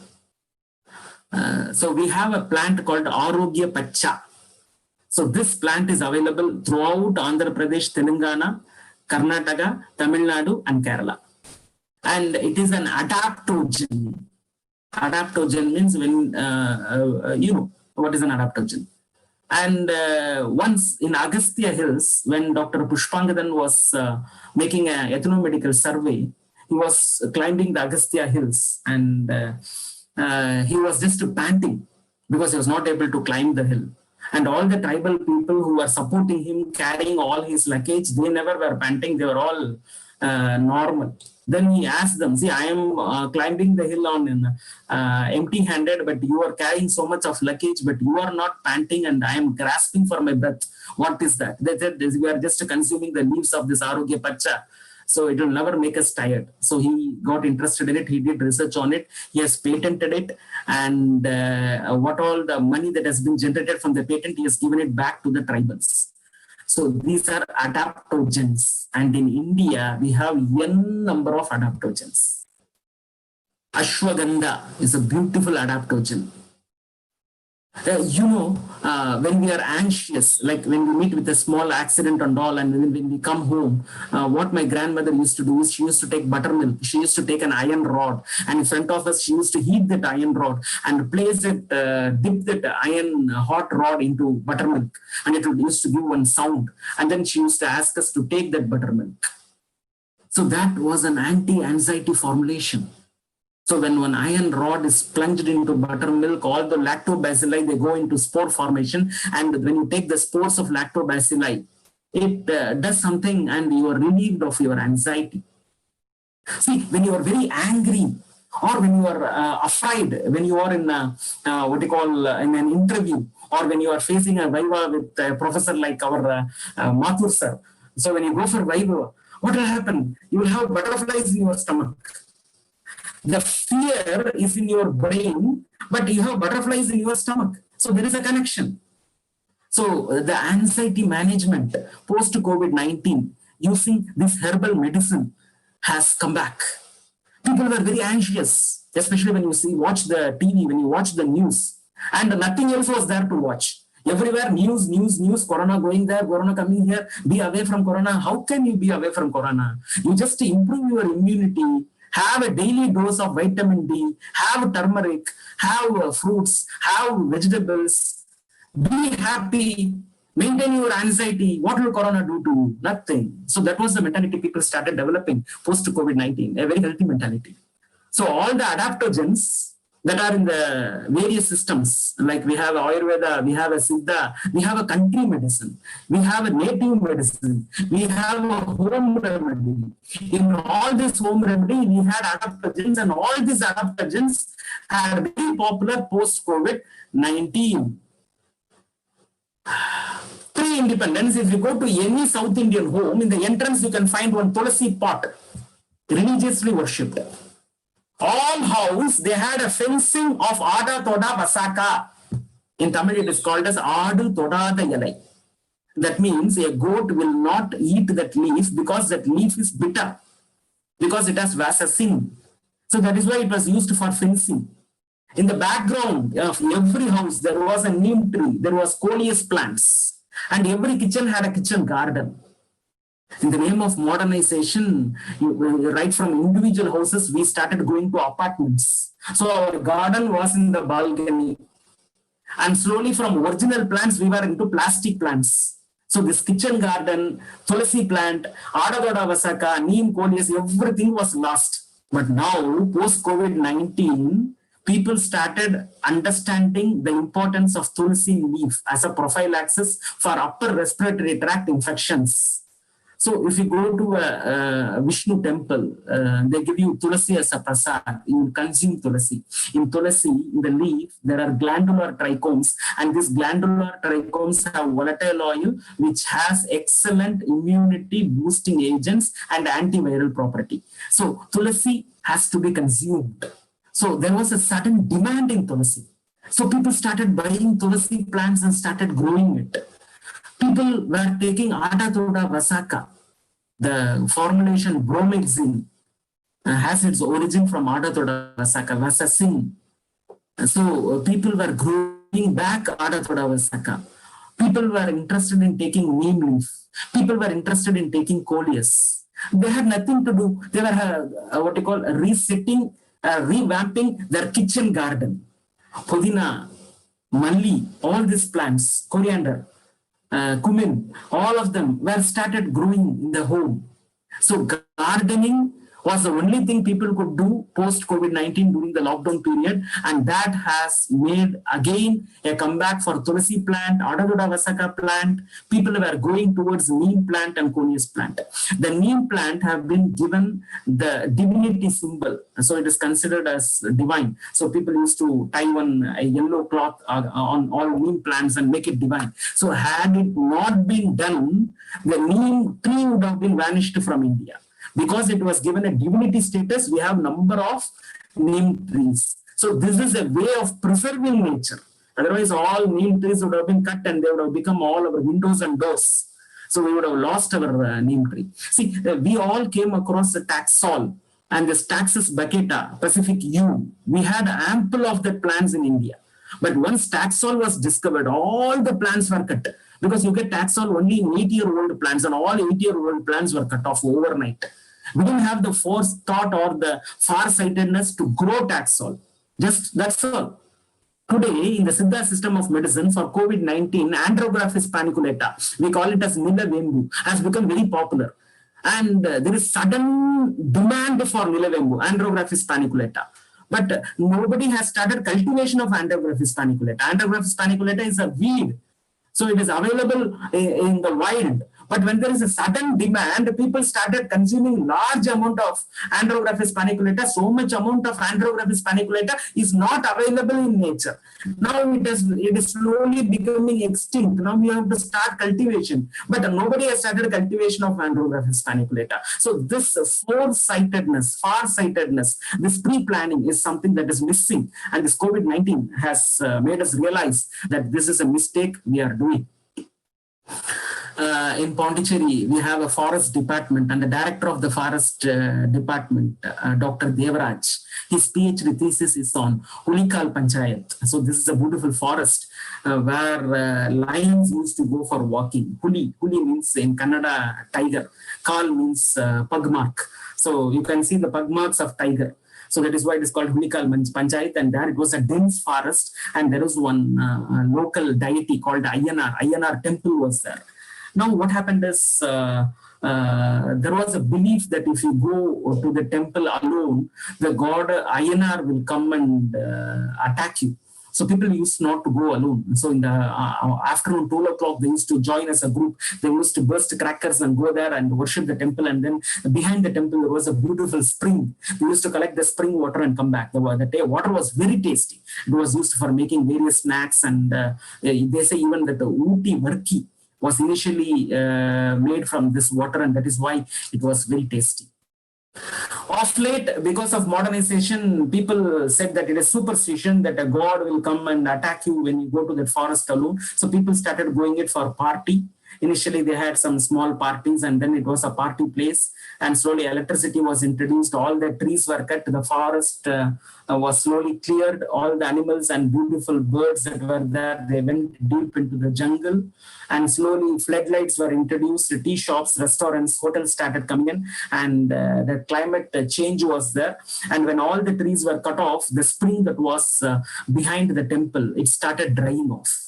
S1: So we have a plant called Arogya Pacha. So this plant is available throughout Andhra Pradesh, Telangana, Karnataka, Tamil Nadu and Kerala. And it is an adaptogen. Adaptogen means when, you know, what is an adaptogen? And once in Agastya Hills, when Dr. Pushpangadan was making an ethnomedical survey, he was climbing the Agastya Hills and he was just panting because he was not able to climb the hill. And all the tribal people who were supporting him, carrying all his luggage, they never were panting, they were all normal. Then he asked them, see, I am climbing the hill on empty-handed, but you are carrying so much of luggage, but you are not panting and I am grasping for my breath. What is that? They said, we are just consuming the leaves of this Arogya Pacha. So it will never make us tired. So he got interested in it. He did research on it. He has patented it. And what all the money that has been generated from the patent, he has given it back to the tribals. So these are adaptogens. And in India, we have n number of adaptogens. Ashwagandha is a beautiful adaptogen. You know, when we are anxious, like when we meet with a small accident and all, and when we come home, what my grandmother used to do is she used to take buttermilk. She used to take an iron rod, and in front of us, she used to heat that iron rod and place it, dip that iron hot rod into buttermilk, and it used to give one sound. And then she used to ask us to take that buttermilk. So that was an anti-anxiety formulation. So when one iron rod is plunged into buttermilk, all the lactobacilli, they go into spore formation. And when you take the spores of lactobacilli, it does something and you are relieved of your anxiety. See, when you are very angry or when you are afraid, when you are in in an interview, or when you are facing a viva with a professor like our Mathur sir. So when you go for viva, what will happen? You will have butterflies in your stomach. The fear is in your brain, but you have butterflies in your stomach. So there is a connection. So the anxiety management post-COVID-19 using this herbal medicine has come back. People were very anxious, especially when you watch the TV, when you watch the news, and nothing else was there to watch. Everywhere news, corona going there, corona coming here, be away from corona. How can you be away from corona? You just improve your immunity. Have a daily dose of vitamin D, have turmeric, have fruits, have vegetables, be happy, maintain your anxiety. What will corona do to you? Nothing. So that was the mentality people started developing post-COVID-19, a very healthy mentality. So all the adaptogens that are in the various systems, like we have Ayurveda, we have a Siddha, we have a country medicine, we have a native medicine, we have a home remedy. In all this home remedy, we had adaptogens, and all these adaptogens are very popular post-COVID-19. Pre-independence, if you go to any South Indian home, in the entrance you can find one tulsi pot, religiously worshipped. All house, they had a fencing of Ada Toda Basaka. In Tamil, it is called as Adu Toda the Yalai. That means a goat will not eat that leaf because that leaf is bitter, because it has vasasin. So that is why it was used for fencing. In the background of every house, there was a neem tree, there was coleus plants, and every kitchen had a kitchen garden. In the name of modernization, right from individual houses, we started going to apartments. So our garden was in the balcony. And slowly from original plants, we were into plastic plants. So this kitchen garden, tulsi plant, Adagoda Vasaka, neem coleus, everything was lost. But now, post-COVID-19, people started understanding the importance of tulsi leaf as a prophylaxis for upper respiratory tract infections. So if you go to a Vishnu temple, they give you tulsi as a prasad. You consume tulsi. In tulsi, in the leaf, there are glandular trichomes, and these glandular trichomes have volatile oil, which has excellent immunity boosting agents and antiviral property. So tulsi has to be consumed. So there was a sudden demand in tulsi. So people started buying tulsi plants and started growing it. People were taking Adatoda Vasaka. The formulation bromhexine has its origin from Adatoda Vasaka, Vasasin. So people were growing back Adatoda Vasaka. People were interested in taking neem leaf. People were interested in taking coleus. They had nothing to do. They were resetting, revamping their kitchen garden. Pudina, malli, all these plants, coriander, cumin, all of them were started growing in the home. So gardening was the only thing people could do post COVID-19 during the lockdown period, and that has made again a comeback for Tulsi plant, Adatoda Vasaka plant. People were going towards neem plant and coleus plant. The neem plant have been given the divinity symbol, so it is considered as divine. So people used to tie a yellow cloth on all neem plants and make it divine. So had it not been done, the neem tree would have been vanished from India. Because it was given a divinity status, we have number of neem trees. So this is a way of preserving nature. Otherwise, all neem trees would have been cut and they would have become all our windows and doors. So we would have lost our neem tree. See, we all came across the Taxol and this Taxus baccata, Pacific yew. We had ample of the plants in India. But once Taxol was discovered, all the plants were cut. Because you get Taxol only in 8-year-old plants, and all 8-year-old plants were cut off overnight. We didn't have the forethought or the far-sightedness to grow Taxol. Just that's all. Today, in the Siddha system of medicine for COVID-19, Andrographis paniculata, we call it as Nilavembu, has become very popular. And there is sudden demand for Nilavembu, Andrographis paniculata. But nobody has started cultivation of Andrographis paniculata. Andrographis paniculata is a weed. So it is available in the wild. But when there is a sudden demand, people started consuming large amount of Andrographis paniculata. So much amount of Andrographis paniculata is not available in nature. Now it is slowly becoming extinct. Now we have to start cultivation. But nobody has started cultivation of Andrographis paniculata. So this foresightedness, far-sightedness, this pre-planning is something that is missing. And this COVID-19 has made us realize that this is a mistake we are doing. In Pondicherry, we have a forest department, and the director of the forest department, Dr. Devaraj, his PhD thesis is on Hulikal Panchayat. So this is a beautiful forest where lions used to go for walking. Huli means in Kannada tiger. Kal means pug mark. So you can see the pug marks of tiger. So that is why it is called Hulikal Panchayat, and there it was a dense forest, and there was one local deity called Ayyanar. Ayyanar temple was there. Now what happened is there was a belief that if you go to the temple alone, the god Ayyanar will come and attack you. So people used not to go alone. So in the afternoon, 12 o'clock, they used to join as a group. They used to burst crackers and go there and worship the temple. And then behind the temple, there was a beautiful spring. They used to collect the spring water and come back. The water was very tasty. It was used for making various snacks. And they say even that the Ooty Varki was initially made from this water, and that is why it was very tasty. Of late, because of modernization, people said that it is superstition that a god will come and attack you when you go to the forest alone. So people started going it for party. Initially, they had some small parties, and then it was a party place. And slowly, electricity was introduced. All the trees were cut. The forest was slowly cleared. All the animals and beautiful birds that were there, they went deep into the jungle. And slowly, floodlights were introduced. Tea shops, restaurants, hotels started coming in, and the climate change was there. And when all the trees were cut off, the spring that was behind the temple, it started drying off.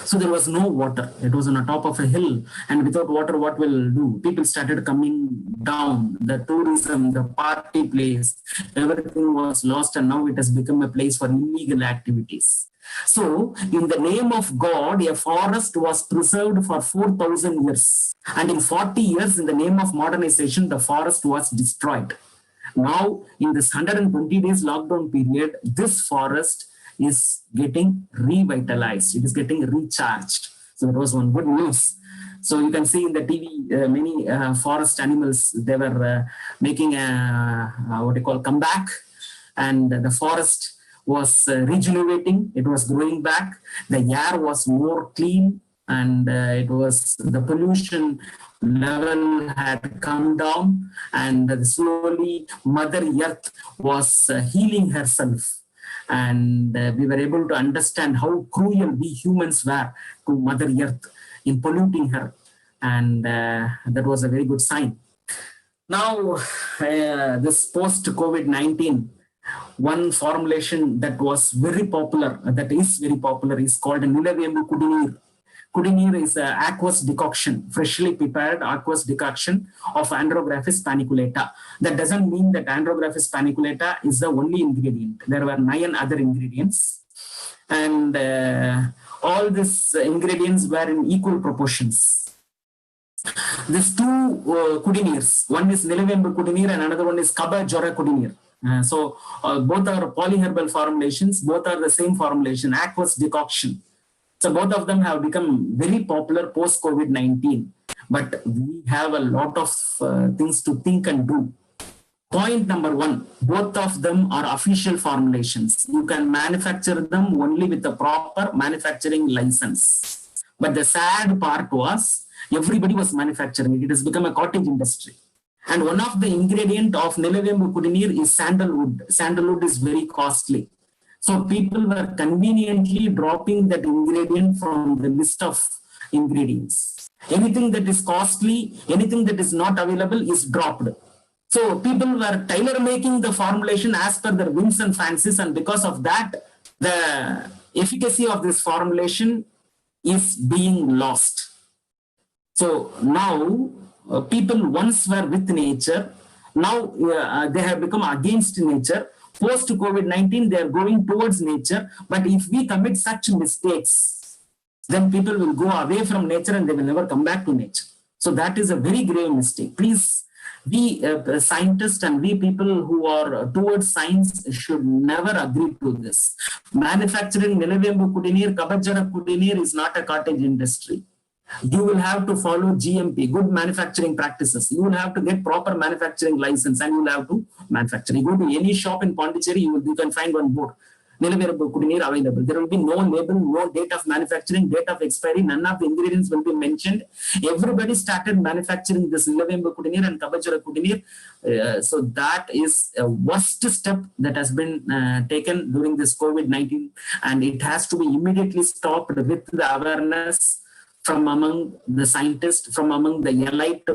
S1: So there was no water. It was on the top of a hill, and without water, what will do? People started coming down. The tourism, the party place, everything was lost, and now it has become a place for illegal activities. So, in the name of God, a forest was preserved for 4,000 years. And in 40 years, in the name of modernization, the forest was destroyed. Now, in this 120 days lockdown period, this forest is getting revitalized. It is getting recharged. So that was one good news. So you can see in the TV, many forest animals, they were making a comeback, and the forest was regenerating. It was growing back. The air was more clean. and it was the pollution level had come down, and slowly Mother Earth was healing herself. And we were able to understand how cruel we humans were to Mother Earth in polluting her. And that was a very good sign. Now, this post-COVID-19, one formulation that was very popular, that is very popular, is called Nilavembu Kudineer. Kudineer is an aqueous decoction, freshly prepared aqueous decoction of Andrographis paniculata. That doesn't mean that Andrographis paniculata is the only ingredient. There were 9 other ingredients, and all these ingredients were in equal proportions. These 2 Kudineers, one is Nilavembu Kudineer and another one is Kaba Jora Kudineer. So both are polyherbal formulations, both are the same formulation, aqueous decoction. So both of them have become very popular post-COVID-19, but we have a lot of things to think and do. Point number 1, both of them are official formulations. You can manufacture them only with a proper manufacturing license. But the sad part was, everybody was manufacturing it. It has become a cottage industry. And one of the ingredient of Nilavembu Kudineer is sandalwood. Sandalwood is very costly. So people were conveniently dropping that ingredient from the list of ingredients. Anything that is costly, anything that is not available is dropped. So people were tailor-making the formulation as per their whims and fancies, and because of that, the efficacy of this formulation is being lost. So now, people once were with nature, now they have become against nature. Post-COVID-19, they are going towards nature. But if we commit such mistakes, then people will go away from nature and they will never come back to nature. So that is a very grave mistake. Please, we scientists and we people who are towards science should never agree to this. Manufacturing Nilavembu Kudineer, Kaba Jora Kudineer is not a cottage industry. You will have to follow GMP, good manufacturing practices. You will have to get proper manufacturing license and you will have to manufacture. You go to any shop in Pondicherry, you can find one board. Nilavembu Kudineer available. There will be no label, no date of manufacturing, date of expiry. None of the ingredients will be mentioned. Everybody started manufacturing this Nilavembu Kudineer and Kaba Jora Kudineer. So that is a worst step that has been taken during this COVID-19, and it has to be immediately stopped with the awareness from among the scientists, from among the elite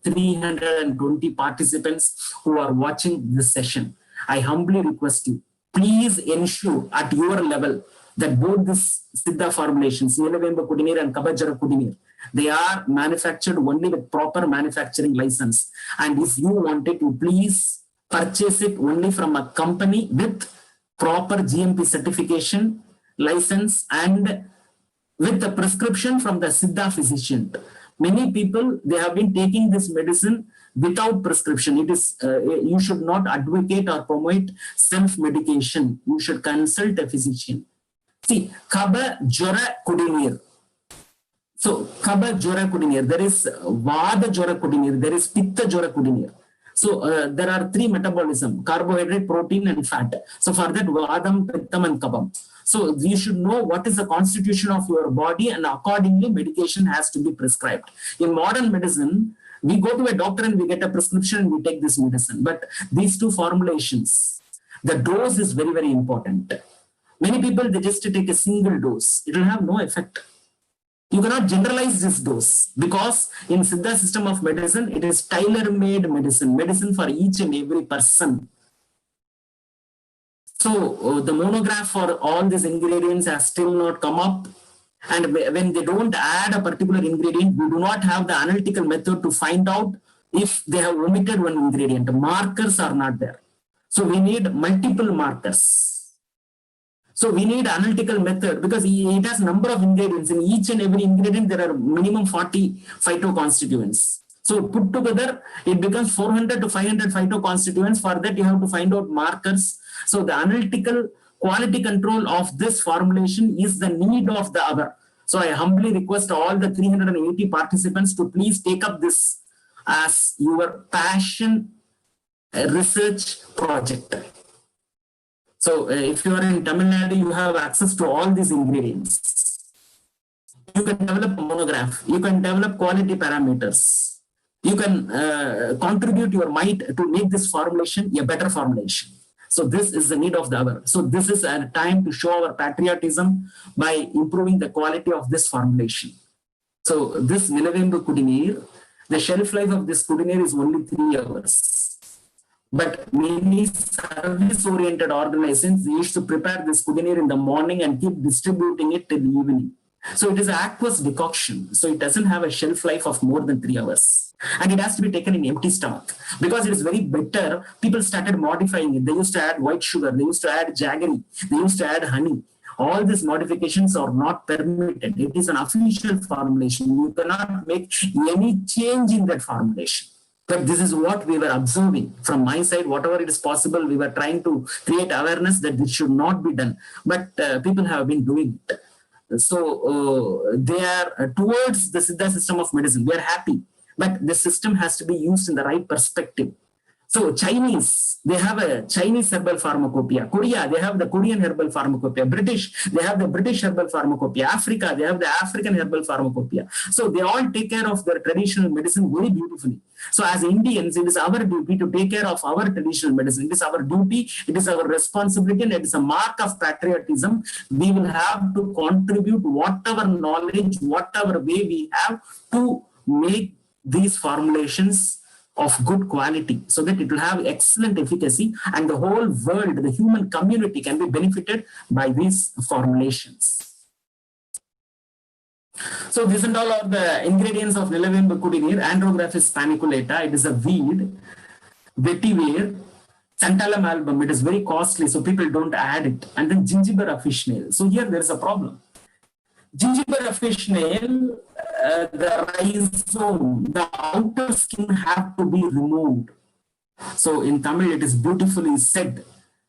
S1: 320 participants who are watching this session. I humbly request you, please ensure at your level that both these Siddha formulations, Nilavembu Kudineer and Kaba Jora Kudineer, they are manufactured only with proper manufacturing license. And if you wanted to, please purchase it only from a company with proper GMP certification, license, and with the prescription from the Siddha physician. Many people, they have been taking this medicine without prescription. It is you should not advocate or promote self-medication. You should consult a physician. See, Kaba Jora Kudineer. So, Kaba Jora Kudineer, there is Vada Jora Kudineer, there is Pitta Jora Kudineer. So, there are 3 metabolism, carbohydrate, protein, and fat. So, for that, Vadam, Pittam, and Kabam. So you should know what is the constitution of your body, and accordingly medication has to be prescribed. In modern medicine, we go to a doctor and we get a prescription and we take this medicine. But these 2 formulations, the dose is very, very important. Many people, they just take a single dose. It will have no effect. You cannot generalize this dose because in Siddha system of medicine, it is tailor-made medicine, medicine for each and every person. So the monograph for all these ingredients has still not come up. And when they don't add a particular ingredient, we do not have the analytical method to find out if they have omitted one ingredient. Markers are not there. So we need multiple markers. So we need analytical method because it has number of ingredients. In each and every ingredient, there are minimum 40 phytoconstituents. So put together, it becomes 400 to 500 phytoconstituents. For that, you have to find out markers. So the analytical quality control of this formulation is the need of the hour. So I humbly request all the 380 participants to please take up this as your passion research project. So if you are in Tamil Nadu, you have access to all these ingredients. you can develop a monograph, you can develop quality parameters, you can contribute your might to make this formulation a better formulation. So this is the need of the hour. So this is a time to show our patriotism by improving the quality of this formulation. So this Nilavembu Kudineer, the shelf life of this Kudineer is only 3 hours. But many service-oriented organizations used to prepare this Kudineer in the morning and keep distributing it till the evening. So it is an aqueous decoction. So it doesn't have a shelf life of more than 3 hours. And it has to be taken in empty stomach. Because it is very bitter, people started modifying it. They used to add white sugar. They used to add jaggery. They used to add honey. All these modifications are not permitted. It is an official formulation. You cannot make any change in that formulation. But this is what we were observing from my side. Whatever it is possible, we were trying to create awareness that this should not be done. But people have been doing it. So they are towards the Siddha system of medicine. We are happy. But the system has to be used in the right perspective. So Chinese, they have a Chinese herbal pharmacopoeia. Korea, they have the Korean herbal pharmacopoeia. British, they have the British herbal pharmacopoeia. Africa, they have the African herbal pharmacopoeia. So they all take care of their traditional medicine very beautifully. So as Indians, it is our duty to take care of our traditional medicine. It is our duty, it is our responsibility, and it is a mark of patriotism. We will have to contribute whatever knowledge, whatever way we have to make these formulations of good quality so that it will have excellent efficacy and the whole world, the human community can be benefited by these formulations. So this and all are the ingredients of Nilavembu Kudineer. Andrographis paniculata, it is a weed. Vetiver, Santalum album, it is very costly, so people don't add it. And then Gingiber officinale. So here there is a problem. Gingiber officinale, the rhizome, the outer skin have to be removed. So in Tamil, it is beautifully said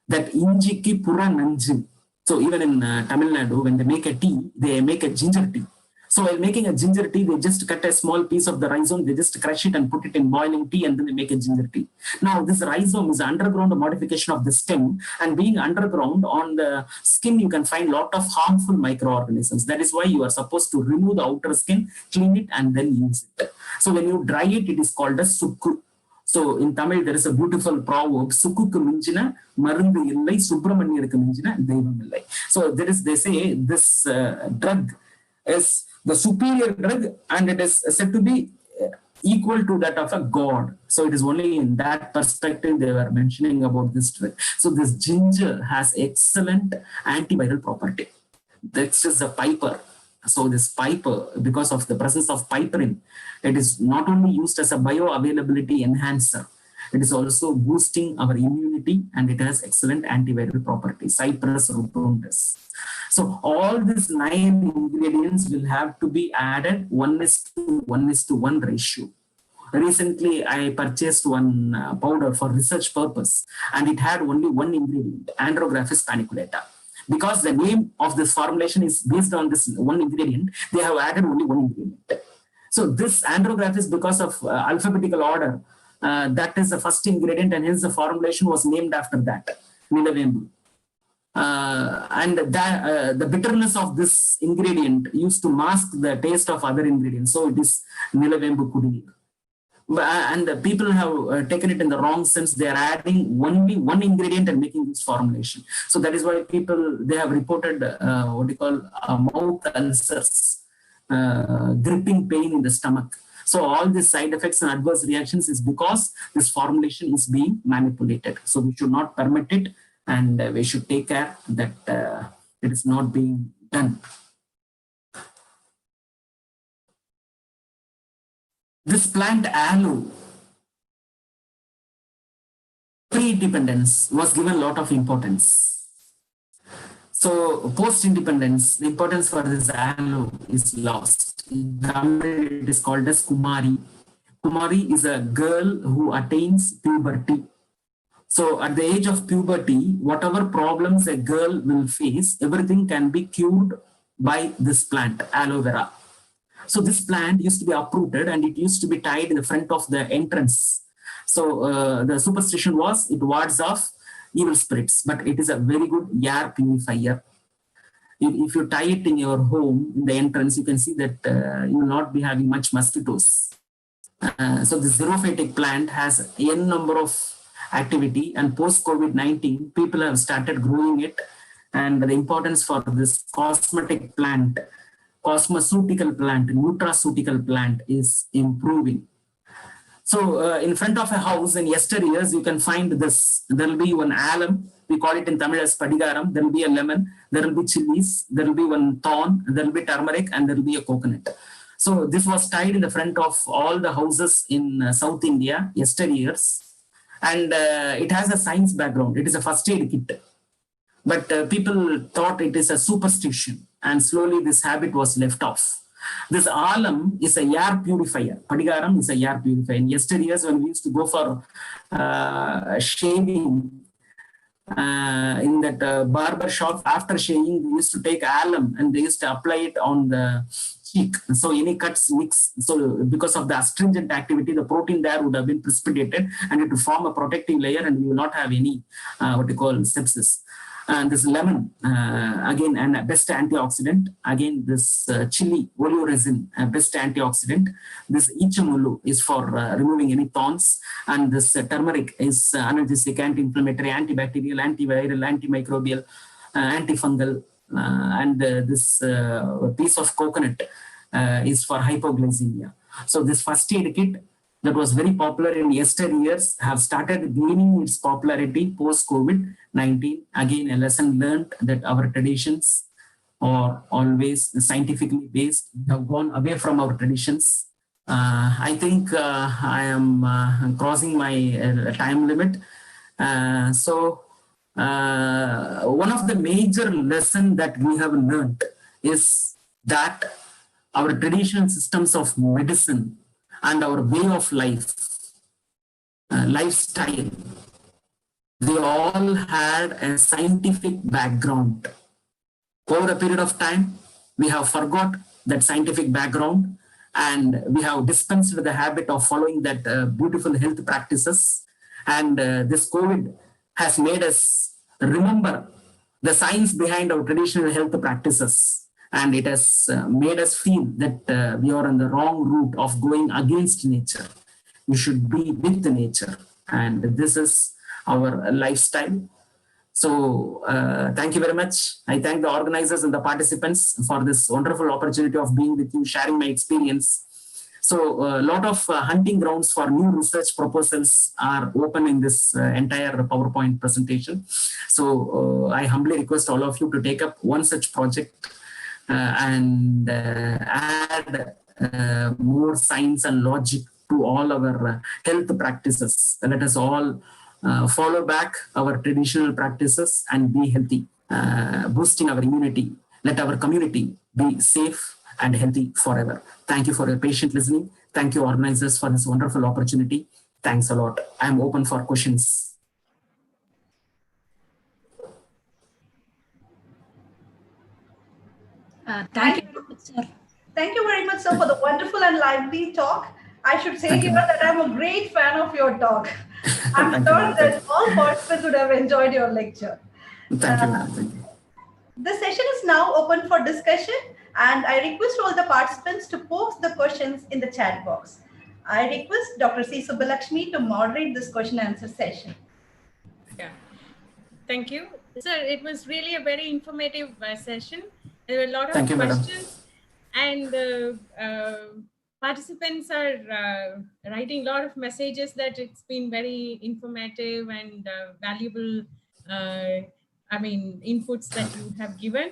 S1: that injiki pura nanju. So even in Tamil Nadu, when they make a tea, they make a ginger tea. So while making a ginger tea, they just cut a small piece of the rhizome, they just crush it and put it in boiling tea, and then they make a ginger tea. Now, this rhizome is underground modification of the stem, and being underground on the skin, you can find a lot of harmful microorganisms. That is why you are supposed to remove the outer skin, clean it, and then use it. So when you dry it, it is called as sukku. So in Tamil, there is a beautiful proverb, Sukukku minjina, marundu illai, Subramanyarukku minjina, devam illai. So there is, they say this drug is the superior drug, and it is said to be equal to that of a god. So it is only in that perspective they were mentioning about this drug. So this ginger has excellent antiviral property. This is the piper. So this piper, because of the presence of piperin, it is not only used as a bioavailability enhancer, it is also boosting our immunity, and it has excellent antiviral properties. Cyprus rotundus. So all these 9 ingredients will have to be added 1:1 ratio. Recently, I purchased one powder for research purpose, and it had only one ingredient, Andrographis paniculata. Because the name of this formulation is based on this one ingredient, they have added only one ingredient. So this Andrographis, because of alphabetical order, that is the first ingredient, and hence the formulation was named after that, Nilavembu. And the bitterness of this ingredient used to mask the taste of other ingredients. So it is Nilavembu Kudineer. And the people have taken it in the wrong sense. They are adding only one ingredient and making this formulation. So that is why people, they have reported mouth ulcers, gripping pain in the stomach. So all these side effects and adverse reactions is because this formulation is being manipulated. So we should not permit it, and we should take care that it is not being done. This plant aloe, pre-independence, was given a lot of importance. So post-independence, the importance for this aloe is lost. In Tamil, it is called as Kumari. Kumari is a girl who attains puberty. So at the age of puberty, whatever problems a girl will face, everything can be cured by this plant, aloe vera. So this plant used to be uprooted, and it used to be tied in the front of the entrance. So the superstition was it wards off evil spirits, but it is a very good air purifier. if you tie it in your home, in the entrance, you can see that you will not be having much mosquitoes. So the xerophytic plant has n number of activity, and post COVID-19, people have started growing it, and the importance for this cosmetic plant, cosmeceutical plant, nutraceutical plant is improving. So in front of a house in yesteryears, you can find this. There will be one alum. We call it in Tamil as padigaram. There will be a lemon. There will be chilies. There will be one thorn. There will be turmeric, and there will be a coconut. So this was tied in the front of all the houses in South India yesteryears. And it has a science background. It is a first aid kit. But people thought it is a superstition. And slowly this habit was left off. This alum is a air purifier. Padigaram is a air purifier. In yesteryears, when we used to go for shaving in that barber shop, after shaving, we used to take alum and they used to apply it on the cheek. So any cuts mix. So because of the astringent activity, the protein there would have been precipitated and it would form a protective layer, and we will not have any what you call sepsis. And this lemon, again, and best antioxidant. Again, this chili, oleoresin, best antioxidant. This ichimulu is for removing any thorns. And this turmeric is analgesic, anti-inflammatory, antibacterial, antiviral, antimicrobial, antifungal. And this piece of coconut is for hypoglycemia. So this first aid kit that was very popular in yesteryears have started gaining its popularity post-COVID-19. Again, a lesson learned that our traditions are always scientifically based. We have gone away from our traditions. I think I am crossing my time limit. So one of the major lessons that we have learned is that our traditional systems of medicine and our way of life, lifestyle, they all had a scientific background. Over a period of time, we have forgot that scientific background, and we have dispensed with the habit of following that beautiful health practices. And this COVID has made us remember the science behind our traditional health practices. And it has made us feel that we are on the wrong route of going against nature. We should be with the nature. And this is our lifestyle. So thank you very much. I thank the organizers and the participants for this wonderful opportunity of being with you, sharing my experience. So a lot of hunting grounds for new research proposals are open in this entire PowerPoint presentation. So I humbly request all of you to take up one such project and add more science and logic to all our health practices. Let us all follow back our traditional practices and be healthy, boosting our immunity. Let our community be safe and healthy forever. Thank you for your patient listening. Thank you, organizers, for this wonderful opportunity. Thanks a lot. I'm open for questions.
S5: Thank you, sir.
S2: Thank you very much, sir, for the wonderful and lively talk. I should say here that I'm a great fan of your talk. I'm sure that all participants would have enjoyed your lecture.
S1: Thank you, ma'am. Thank you.
S2: The session is now open for discussion, and I request all the participants to post the questions in the chat box. I request Dr. C. Subbulakshmi to moderate this question and answer session.
S3: Yeah. Thank you. Sir, it was really a very informative session. There were a lot of
S1: Thank you,
S3: questions, and participants are writing a lot of messages that it's been very informative and valuable, inputs that you have given.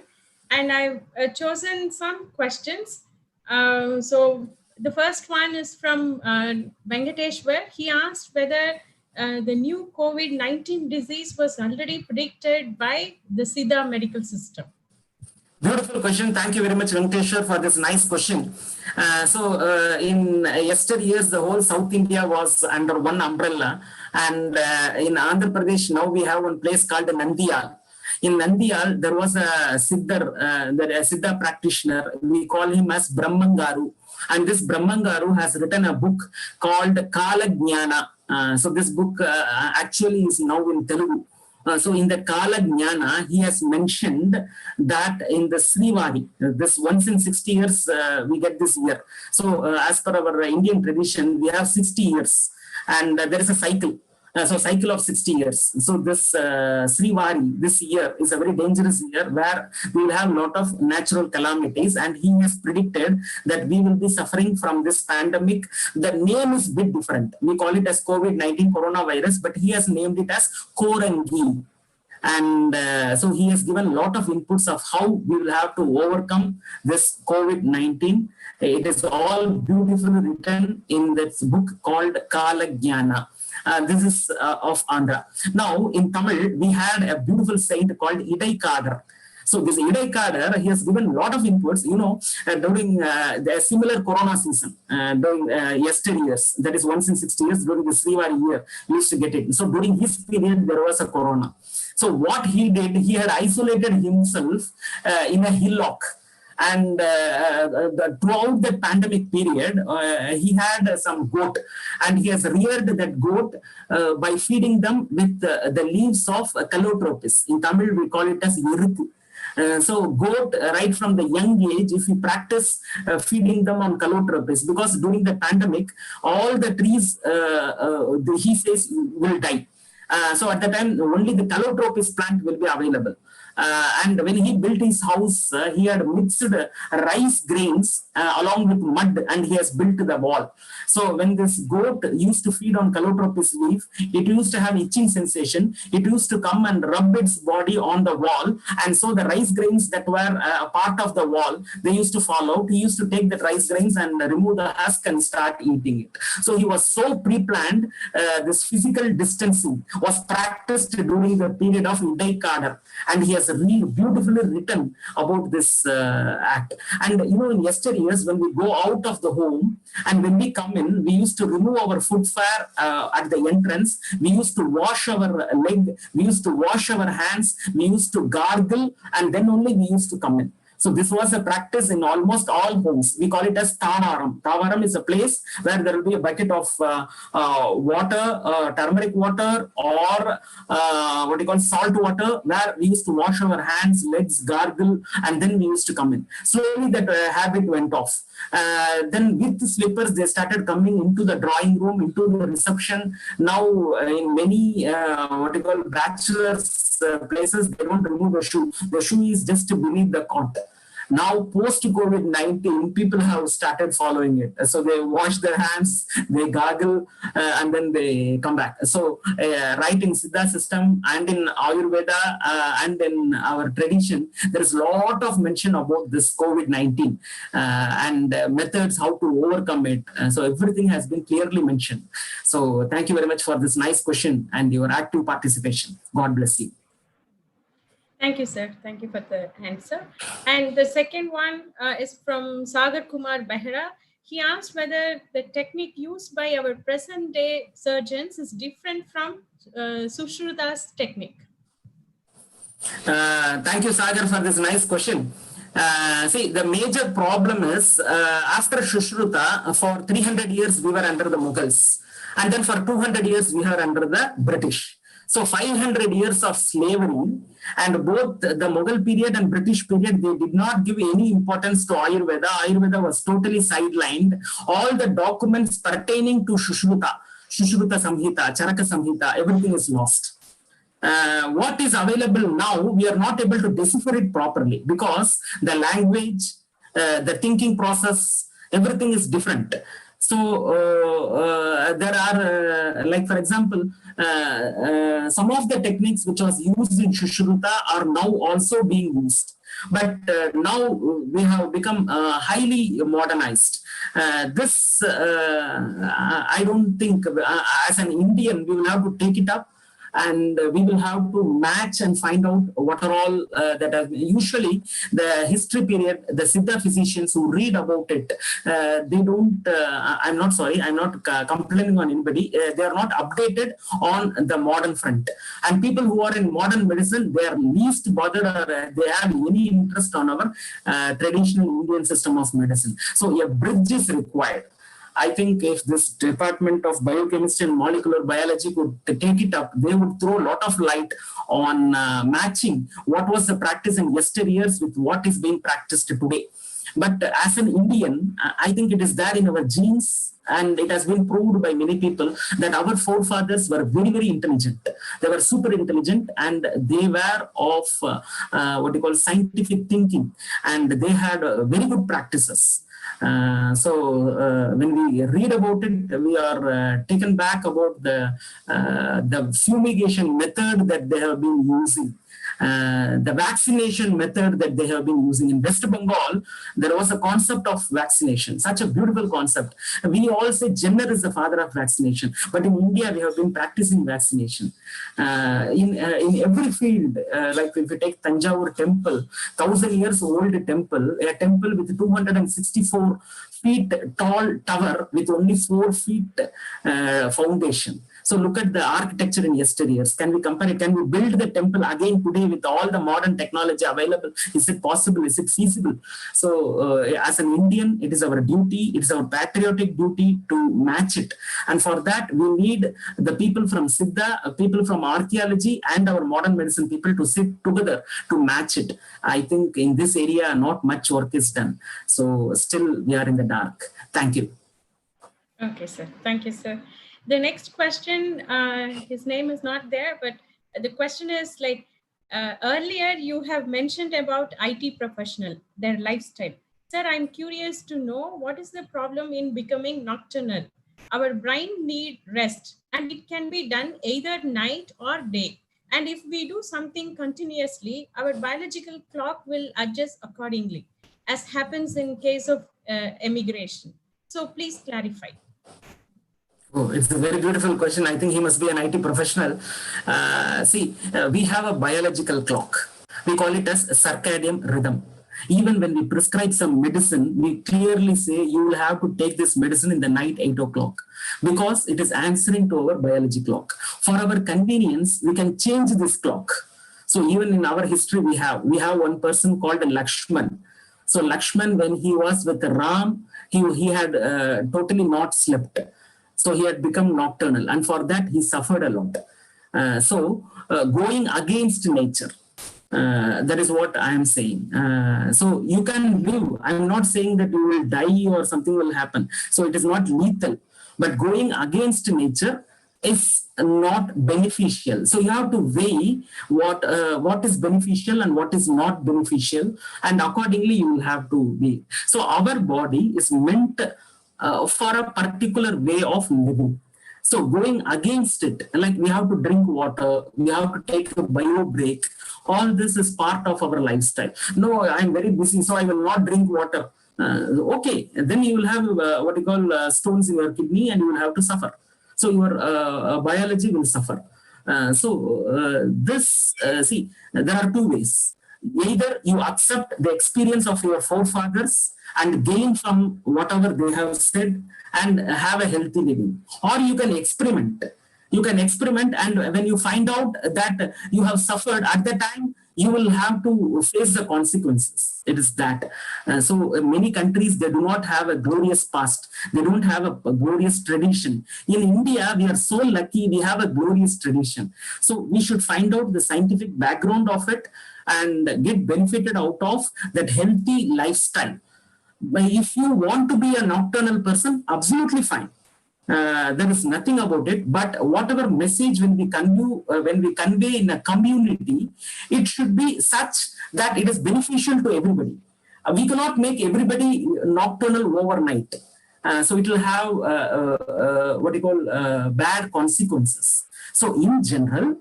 S3: And I've chosen some questions. So the first one is from Venkateshwar. He asked whether the new COVID-19 disease was already predicted by the Siddha medical system.
S1: Beautiful question. Thank you very much, Venkateshwar, for this nice question. In yesteryears, the whole South India was under one umbrella. And in Andhra Pradesh, now we have one place called Nandial. In Nandial, there was a Siddha practitioner. We call him as Brahmangaru. And this Brahmangaru has written a book called Kala Jnana. So this book actually is now in Telugu. So in the Kala Jnana, he has mentioned that in the Srivari, this once in 60 years, we get this year. So as per our Indian tradition, we have 60 years and there is a cycle. So cycle of 60 years. So this Srivari, this year is a very dangerous year where we will have a lot of natural calamities, and he has predicted that we will be suffering from this pandemic. The name is a bit different. We call it as COVID-19 coronavirus, but he has named it as Korangi. And so he has given a lot of inputs of how we will have to overcome this COVID-19. It is all beautifully written in this book called Kala Jnana. This is of Andhra. Now, in Tamil, we had a beautiful saint called Idai Kadar. So this Idai Kadar, he has given a lot of inputs, during the similar corona season, during yesteryears, that is once in 60 years, during the Srivari year, we used to get it. So during his period, there was a corona. So what he did, he had isolated himself in a hillock. And throughout the pandemic period, he had some goat, and he has reared that goat by feeding them with the leaves of calotropis. In Tamil, we call it as irukku. So goat, right from the young age, if you practice feeding them on calotropis, because during the pandemic, all the trees, he says, will die. So at the time, only the calotropis plant will be available. And when he built his house, he had mixed rice grains along with mud, and he has built the wall. So when this goat used to feed on calotropis leaf, it used to have itching sensation. It used to come and rub its body on the wall. And so the rice grains that were a part of the wall, they used to fall out. He used to take the rice grains and remove the husk and start eating it. So he was so pre-planned. This physical distancing was practiced during the period of Idai Kadar. And he has beautifully written about this act. And in yesteryears, when we go out of the home and when we come in, we used to remove our footwear at the entrance. We used to wash our leg. We used to wash our hands. We used to gargle, and then only we used to come in. So this was a practice in almost all homes. We call it as Tavaram. Tavaram is a place where there will be a bucket of water, turmeric water, or salt water, where we used to wash our hands, legs, gargle, and then we used to come in. Slowly that habit went off. Then with the slippers, they started coming into the drawing room, into the reception. Now in many bachelors places, they don't remove the shoe. The shoe is just beneath the cot. Now, post-COVID-19, people have started following it. So they wash their hands, they gargle, and then they come back. So right in Siddha system and in Ayurveda and in our tradition, there is a lot of mention about this COVID-19 and methods how to overcome it. So everything has been clearly mentioned. So thank you very much for this nice question and your active participation. God bless you.
S3: Thank you, sir. Thank you for the answer. And the second one is from Sagar Kumar Behra. He asked whether the technique used by our present day surgeons is different from Sushruta's technique.
S1: Thank you, Sagar, for this nice question. See, the major problem is after Sushruta, for 300 years, we were under the Mughals. And then for 200 years, we were under the British. So 500 years of slavery, and both the Mughal period and British period, they did not give any importance to Ayurveda. Ayurveda was totally sidelined. All the documents pertaining to Sushruta Samhita, Charaka Samhita, everything is lost. What is available now, we are not able to decipher it properly because the language, the thinking process, everything is different. So there are, like for example, some of the techniques which was used in Sushruta are now also being used. But now we have become highly modernized. This, I don't think, as an Indian, we will have to take it up. And we will have to match and find out what are all that are usually the history period, the Siddha physicians who read about it, they don't, I'm not complaining on anybody, they are not updated on the modern front. And people who are in modern medicine, they are least bothered or they have any interest on our traditional Indian system of medicine. So a bridge is required. I think if this Department of Biochemistry and Molecular Biology could take it up, they would throw a lot of light on matching what was the practice in yesteryears with what is being practiced today. But as an Indian, I think it is there in our genes, and it has been proved by many people that our forefathers were very, very intelligent. They were super intelligent, and they were of what you call scientific thinking, and they had very good practices. When we read about it, we are taken back about the fumigation method that they have been using. The vaccination method that they have been using. In West Bengal, there was a concept of vaccination, such a beautiful concept. We all say Jenner is the father of vaccination, but in India, we have been practicing vaccination. In every field, like if you take Tanjavur temple, 1,000 years old temple, a temple with 264 feet tall tower with only 4 feet foundation. So look at the architecture in yesteryears. Can we compare it? Can we build the temple again today with all the modern technology available? Is it possible? Is it feasible? So as an Indian, it is our duty, it is our patriotic duty to match it. And for that, we need the people from Siddha, people from archaeology, and our modern medicine people to sit together to match it. I think in this area, not much work is done. So still we are in the dark. Thank you.
S3: Okay, sir. Thank you, sir. The next question, his name is not there, but the question is like, earlier you have mentioned about IT professional, their lifestyle. Sir, I'm curious to know what is the problem in becoming nocturnal. Our brain needs rest, and it can be done either night or day. And if we do something continuously, our biological clock will adjust accordingly, as happens in case of emigration. So please clarify.
S1: Oh, it's a very beautiful question. I think he must be an IT professional. We have a biological clock. We call it as a circadian rhythm. Even when we prescribe some medicine, we clearly say you will have to take this medicine in the night 8 o'clock because it is answering to our biology clock. For our convenience, we can change this clock. So even in our history, we have one person called Lakshman. So Lakshman, when he was with Ram, he had totally not slept. So he had become nocturnal, and for that he suffered a lot. Going against nature, that is what I am saying. So you can live. I am not saying that you will die or something will happen. So it is not lethal, but going against nature is not beneficial. So you have to weigh what is beneficial and what is not beneficial, and accordingly you will have to be. So our body is meant for a particular way of living. So going against it, like we have to drink water, we have to take a bio break, all this is part of our lifestyle. No, I'm very busy, so I will not drink water. Okay, then you will have stones in your kidney and you will have to suffer. So your biology will suffer. There are two ways. Either you accept the experience of your forefathers and gain from whatever they have said and have a healthy living, or you can experiment. You can experiment, and when you find out that you have suffered at the time, you will have to face the consequences. It is that. Many countries, they do not have a glorious past. They don't have a glorious tradition. In India, we are so lucky we have a glorious tradition. So we should find out the scientific background of it and get benefited out of that healthy lifestyle. But if you want to be a nocturnal person, absolutely fine. There is nothing about it. But whatever message when we convey in a community, it should be such that it is beneficial to everybody. We cannot make everybody nocturnal overnight. So it will have bad consequences. So in general,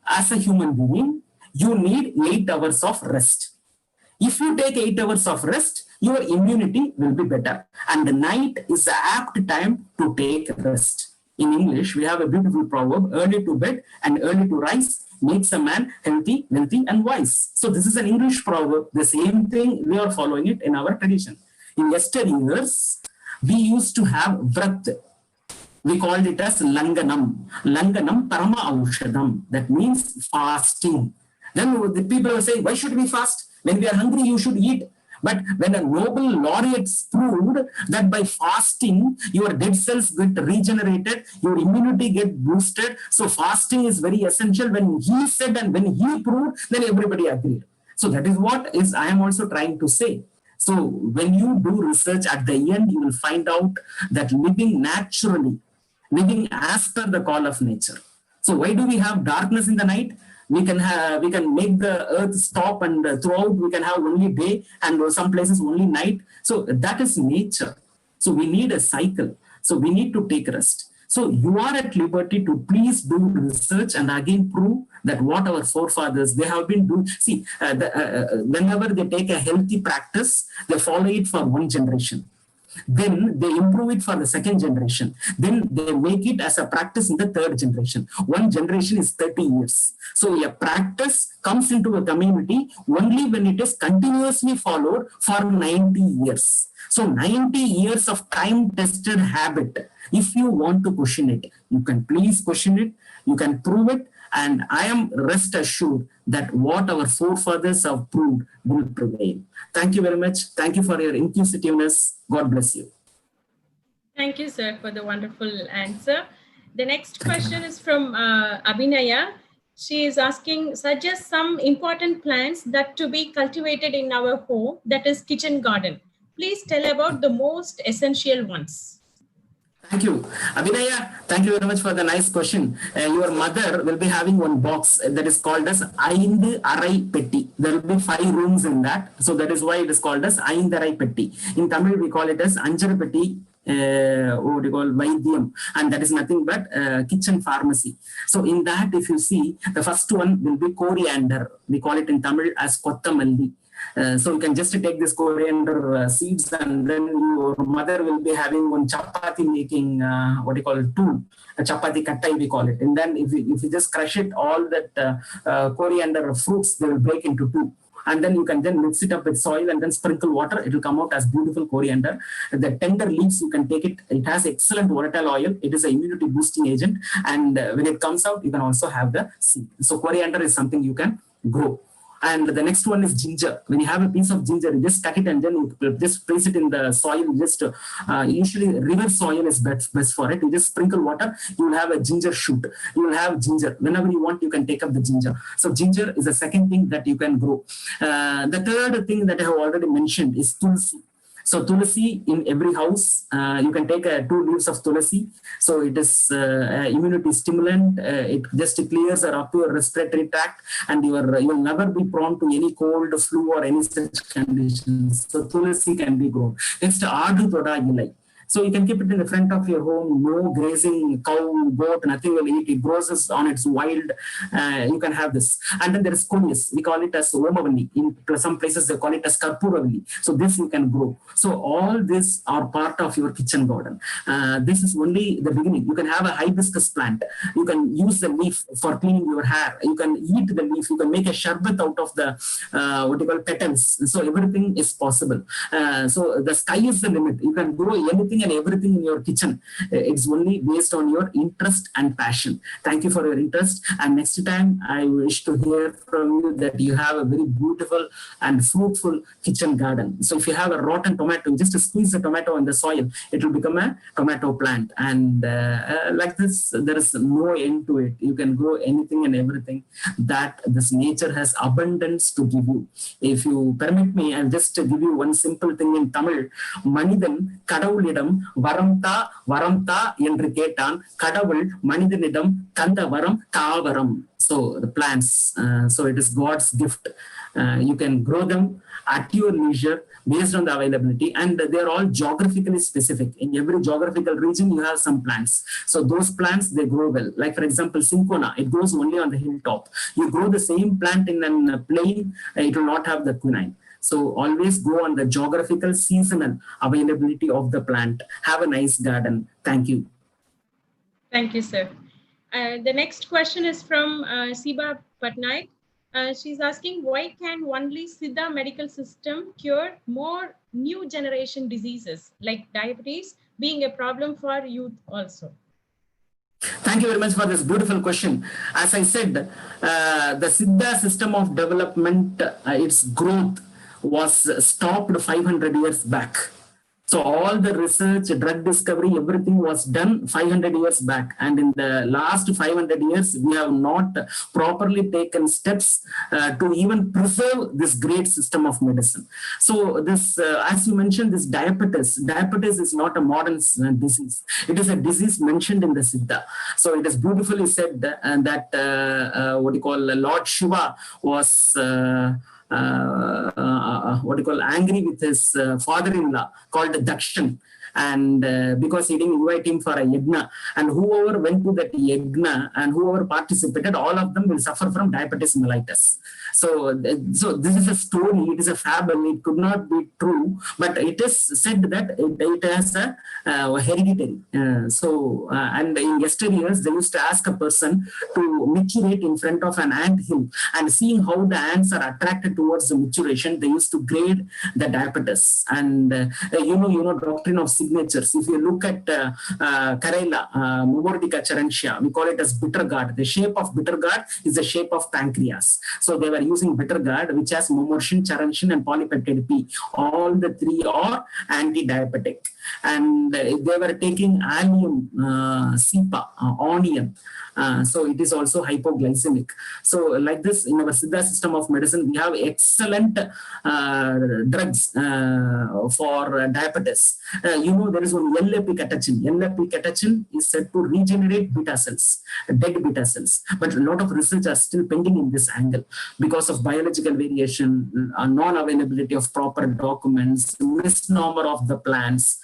S1: as a human being, you need 8 hours of rest. If you take 8 hours of rest, your immunity will be better. And the night is the apt time to take rest. In English, we have a beautiful proverb: early to bed and early to rise makes a man healthy, wealthy, and wise. So this is an English proverb. The same thing, we are following it in our tradition. In yesteryears, we used to have vrat. We called it as langanam. Langanam parama aushadam. That means fasting. Then the people were saying, why should we fast? When we are hungry, you should eat. But when a Nobel laureate proved that by fasting, your dead cells get regenerated, your immunity get boosted. So fasting is very essential. When he said and when he proved, then everybody agreed. So that is what is I am also trying to say. So when you do research, at the end, you will find out that living naturally, living as per the call of nature. So why do we have darkness in the night? We can make the earth stop, and throughout we can have only day, and some places only night. So that is nature. So we need a cycle. So we need to take rest. So you are at liberty to please do research and again prove that what our forefathers, they have been doing. See, whenever they take a healthy practice, they follow it for one generation. Then they improve it for the second generation. Then they make it as a practice in the third generation. One generation is 30 years. So a practice comes into a community only when it is continuously followed for 90 years. So 90 years of time-tested habit. If you want to question it, you can please question it. You can prove it. And I am rest assured that what our forefathers have proved will prevail. Thank you very much. Thank you for your inquisitiveness. God bless you.
S3: Thank you, sir, for the wonderful answer. The next question is from Abhinaya. She is asking, suggest some important plants that to be cultivated in our home, that is kitchen garden. Please tell about the most essential ones.
S1: Thank you. Abhinaya, thank you very much for the nice question. Your mother will be having one box that is called as Aindu Arai Petti. There will be 5 rooms in that. So that is why it is called as Aindu Arai Petti. In Tamil, we call it as Anjar Petti. What do you call Vaidyam, and that is nothing but kitchen pharmacy. So in that, if you see, the first one will be coriander. We call it in Tamil as Kottamalli. So you can just take this coriander seeds, and then your mother will be having one chapati making, what do you call it, tool, a chapati kattai we call it. And then if you just crush it, all that coriander fruits, they will break into 2. And then you can then mix it up with soil and then sprinkle water. It will come out as beautiful coriander. The tender leaves, you can take it. It has excellent volatile oil. It is an immunity boosting agent. And when it comes out, you can also have the seed. So coriander is something you can grow. And the next one is ginger. When you have a piece of ginger, you just cut it and then you just place it in the soil. Just usually river soil is best for it. You just sprinkle water. You will have a ginger shoot. You will have ginger. Whenever you want, you can take up the ginger. So ginger is the second thing that you can grow. The third thing that I have already mentioned is tulsi. So tulsi in every house, you can take 2 leaves of tulsi. So it is immunity stimulant. It just clears or up your respiratory tract, and you will never be prone to any cold, flu, or any such conditions. So tulsi can be grown. Next, Adu Toda Ilai. So you can keep it in the front of your home. No grazing cow, goat, nothing will eat. It grows on its wild. You can have this. And then there is Kunis. We call it as Omavalli. In some places they call it as Karpuravalli. So this you can grow. So all these are part of your kitchen garden. This is only the beginning. You can have a hibiscus plant. You can use the leaf for cleaning your hair. You can eat the leaf. You can make a sharbat out of the what you call petals. So everything is possible. So the sky is the limit. You can grow anything and everything in your kitchen. It's only based on your interest and passion. Thank you for your interest. And next time, I wish to hear from you that you have a very beautiful and fruitful kitchen garden. So if you have a rotten tomato, you just squeeze the tomato in the soil, it will become a tomato plant. And like this, there is no end to it. You can grow anything and everything that this nature has abundance to give you. If you permit me, I'll just give you one simple thing in Tamil. Manidan kadavulidam varamta varamta என்று கேட்டான் கடவுள் மனிதனிடம் தந்த வரம் காவரம். So the plants, so it is God's gift. You can grow them at your leisure based on the availability, and they are all geographically specific. In every geographical region, you have some plants. So those plants, they grow well. Like for example, cinchona, it grows only on the hilltop. You grow the same plant in a plain, it will not have the quinine. So always go on the geographical seasonal availability of the plant. Have a nice garden. Thank you.
S3: Thank you, sir. The next question is from Siba Patnaik. She's asking, why can only Siddha medical system cure more new generation diseases like diabetes being a problem for youth also?
S1: Thank you very much for this beautiful question. As I said, the Siddha system of development, its growth was stopped 500 years back. So all the research, drug discovery, everything was done 500 years back. And in the last 500 years, we have not properly taken steps to even preserve this great system of medicine. So this, as you mentioned, this diabetes is not a modern disease. It is a disease mentioned in the Siddha. So it is beautifully said that what you call Lord Shiva was angry with his father-in-law called Dakshan, and because he didn't invite him for a yajna, and whoever went to that yajna and whoever participated, all of them will suffer from diabetes mellitus. So this is a story, it is a fable, it could not be true, but it is said that it has a hereditary. And in yesteryears, they used to ask a person to maturate in front of an ant hill, and seeing how the ants are attracted towards the maturation, they used to grade the diabetes. And you know doctrine of signatures. If you look at Karela, Momordica charantia, we call it as bitter gourd. The shape of bitter gourd is the shape of pancreas. So they were using bitter gourd, which has momortin, charantin, and polypeptide P. All the three are anti-diabetic. And they were taking allium, Sipa, onion. So it is also hypoglycemic. So like this, in our Siddha system of medicine, we have excellent drugs for diabetes. There is one L-epicatechin. L-epicatechin is said to regenerate beta cells, dead beta cells. But a lot of research are still pending in this angle because of biological variation, non-availability of proper documents, misnomer of the plants.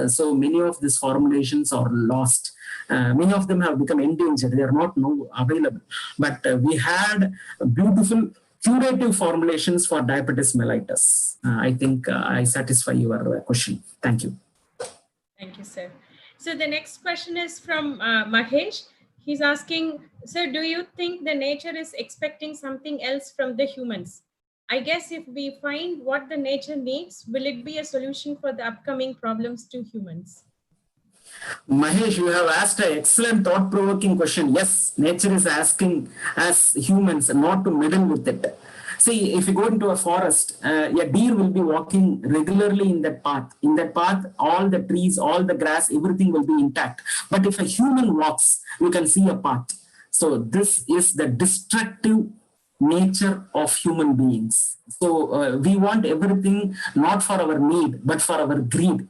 S1: So many of these formulations are lost. Many of them have become endangered. They are not now available. But we had beautiful curative formulations for diabetes mellitus. I think I satisfy your question. Thank you.
S3: Thank you, sir. So the next question is from Mahesh. He's asking, sir, do you think the nature is expecting something else from the humans? I guess if we find what the nature needs, will it be a solution for the upcoming problems to humans?
S1: Mahesh, you have asked an excellent thought-provoking question. Yes, nature is asking as humans not to meddle with it. See, if you go into a forest, a deer will be walking regularly in that path. In that path, all the trees, all the grass, everything will be intact. But if a human walks, you can see a path. So this is the destructive nature of human beings. So we want everything not for our need, but for our greed.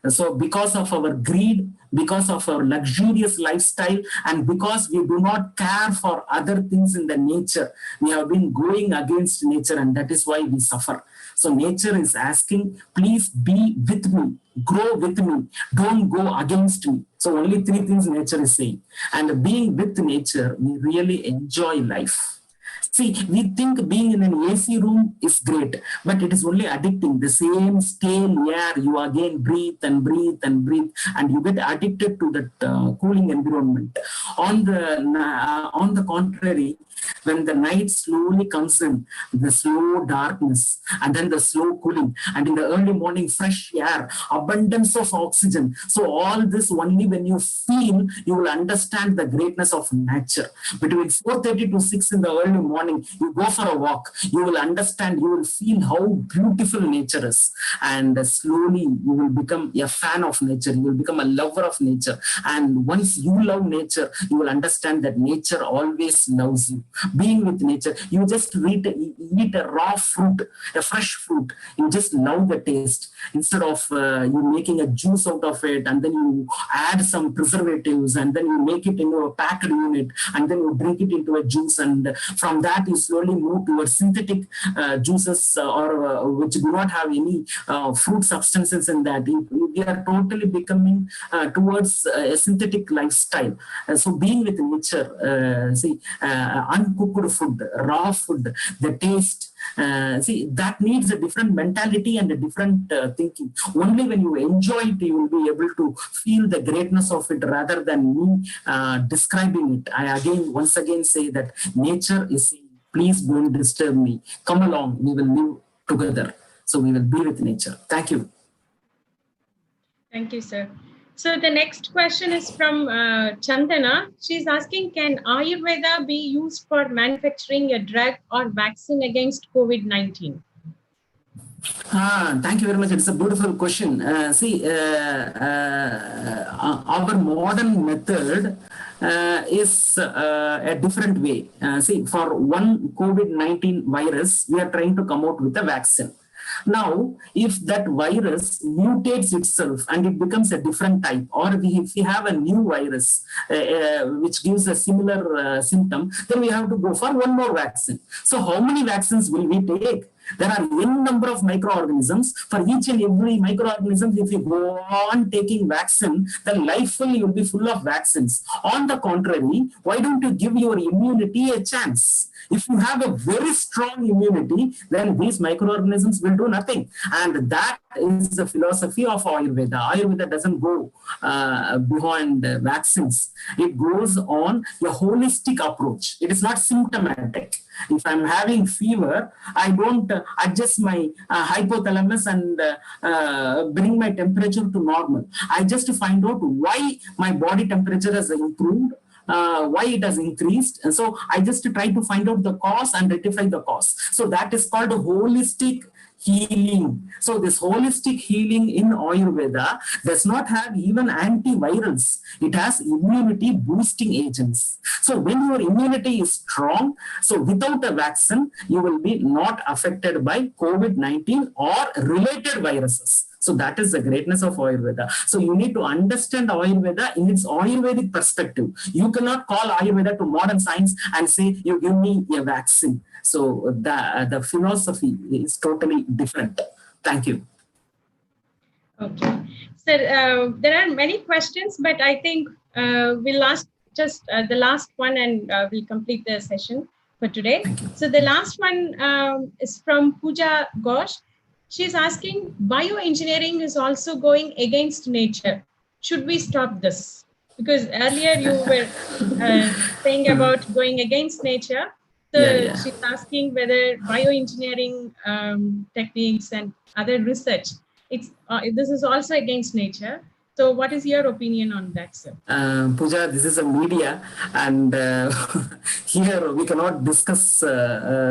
S1: So because of our greed, because of our luxurious lifestyle, and because we do not care for other things in the nature, we have been going against nature, and that is why we suffer. So nature is asking, please be with me, grow with me, don't go against me. So only three things nature is saying. And being with nature, we really enjoy life. See, we think being in an AC room is great, but it is only addicting. The same stale air, you again breathe and breathe and breathe, and you get addicted to that cooling environment. On the contrary, when the night slowly comes in, the slow darkness, and then the slow cooling, and in the early morning, fresh air, abundance of oxygen. So all this only when you feel, you will understand the greatness of nature. Between 4:30 to 6 in the early morning, you go for a walk, you will understand, you will feel how beautiful nature is. And slowly you will become a fan of nature, you will become a lover of nature. And once you love nature, you will understand that nature always loves you. Being with nature, you just eat a raw fruit, a fresh fruit, you just love the taste. Instead of you making a juice out of it, and then you add some preservatives, and then you make it into a packed unit, and then you drink it into a juice, and from that you slowly move towards synthetic juices which do not have any fruit substances in that. We are totally becoming towards a synthetic lifestyle. So being with nature, uncooked food, raw food, the taste, that needs a different mentality and a different thinking. Only when you enjoy it, you will be able to feel the greatness of it rather than me describing it. I once again say that nature is saying, please don't disturb me. Come along, we will live together. So we will be with nature. Thank you.
S3: Thank you, sir. So the next question is from Chandana. She's asking, can Ayurveda be used for manufacturing a drug or vaccine against COVID-19?
S1: Thank you very much. It's a beautiful question. Our modern method is a different way. For one COVID-19 virus, we are trying to come out with a vaccine. Now, if that virus mutates itself and it becomes a different type, or if we have a new virus which gives a similar symptom, then we have to go for one more vaccine. So how many vaccines will we take? There are n number of microorganisms. For each and every microorganism, if you go on taking vaccine, then life will be full of vaccines. On the contrary, why don't you give your immunity a chance? If you have a very strong immunity, then these microorganisms will do nothing. And that is the philosophy of Ayurveda. Ayurveda doesn't go beyond vaccines. It goes on a holistic approach. It is not symptomatic. If I'm having fever, I don't adjust my hypothalamus and bring my temperature to normal. I just find out why my body temperature has improved, why it has increased. And so I just try to find out the cause and rectify the cause. So that is called a holistic healing. So this holistic healing in Ayurveda does not have even antivirals. It has immunity boosting agents. So when your immunity is strong, so without a vaccine, you will be not affected by COVID-19 or related viruses. So that is the greatness of Ayurveda. So you need to understand Ayurveda in its Ayurvedic perspective. You cannot call Ayurveda to modern science and say, you give me a vaccine. So the philosophy is totally different. Thank you.
S3: Okay. So there are many questions, but I think we'll ask just the last one and we'll complete the session for today. So the last one is from Pooja Ghosh. She's asking, bioengineering is also going against nature. Should we stop this? Because earlier you were saying about going against nature. So she's asking whether bioengineering techniques and other research, this is also against nature. So what is your opinion on that, sir?
S1: Pooja, this is a media, and here we cannot discuss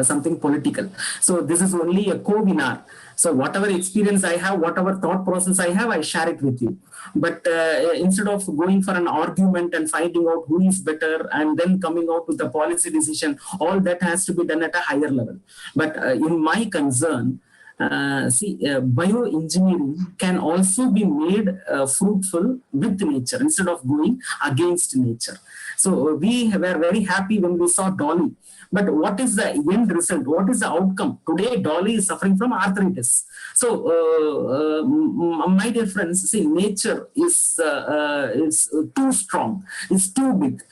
S1: something political. So this is only a co-webinar. So whatever experience I have, whatever thought process I have, I share it with you. But instead of going for an argument and finding out who is better and then coming out with a policy decision, all that has to be done at a higher level. But in my concern, bioengineering can also be made fruitful with nature instead of going against nature. So we were very happy when we saw Dolly. But what is the end result? What is the outcome? Today, Dolly is suffering from arthritis. So, my dear friends, see, nature is too strong, is too big.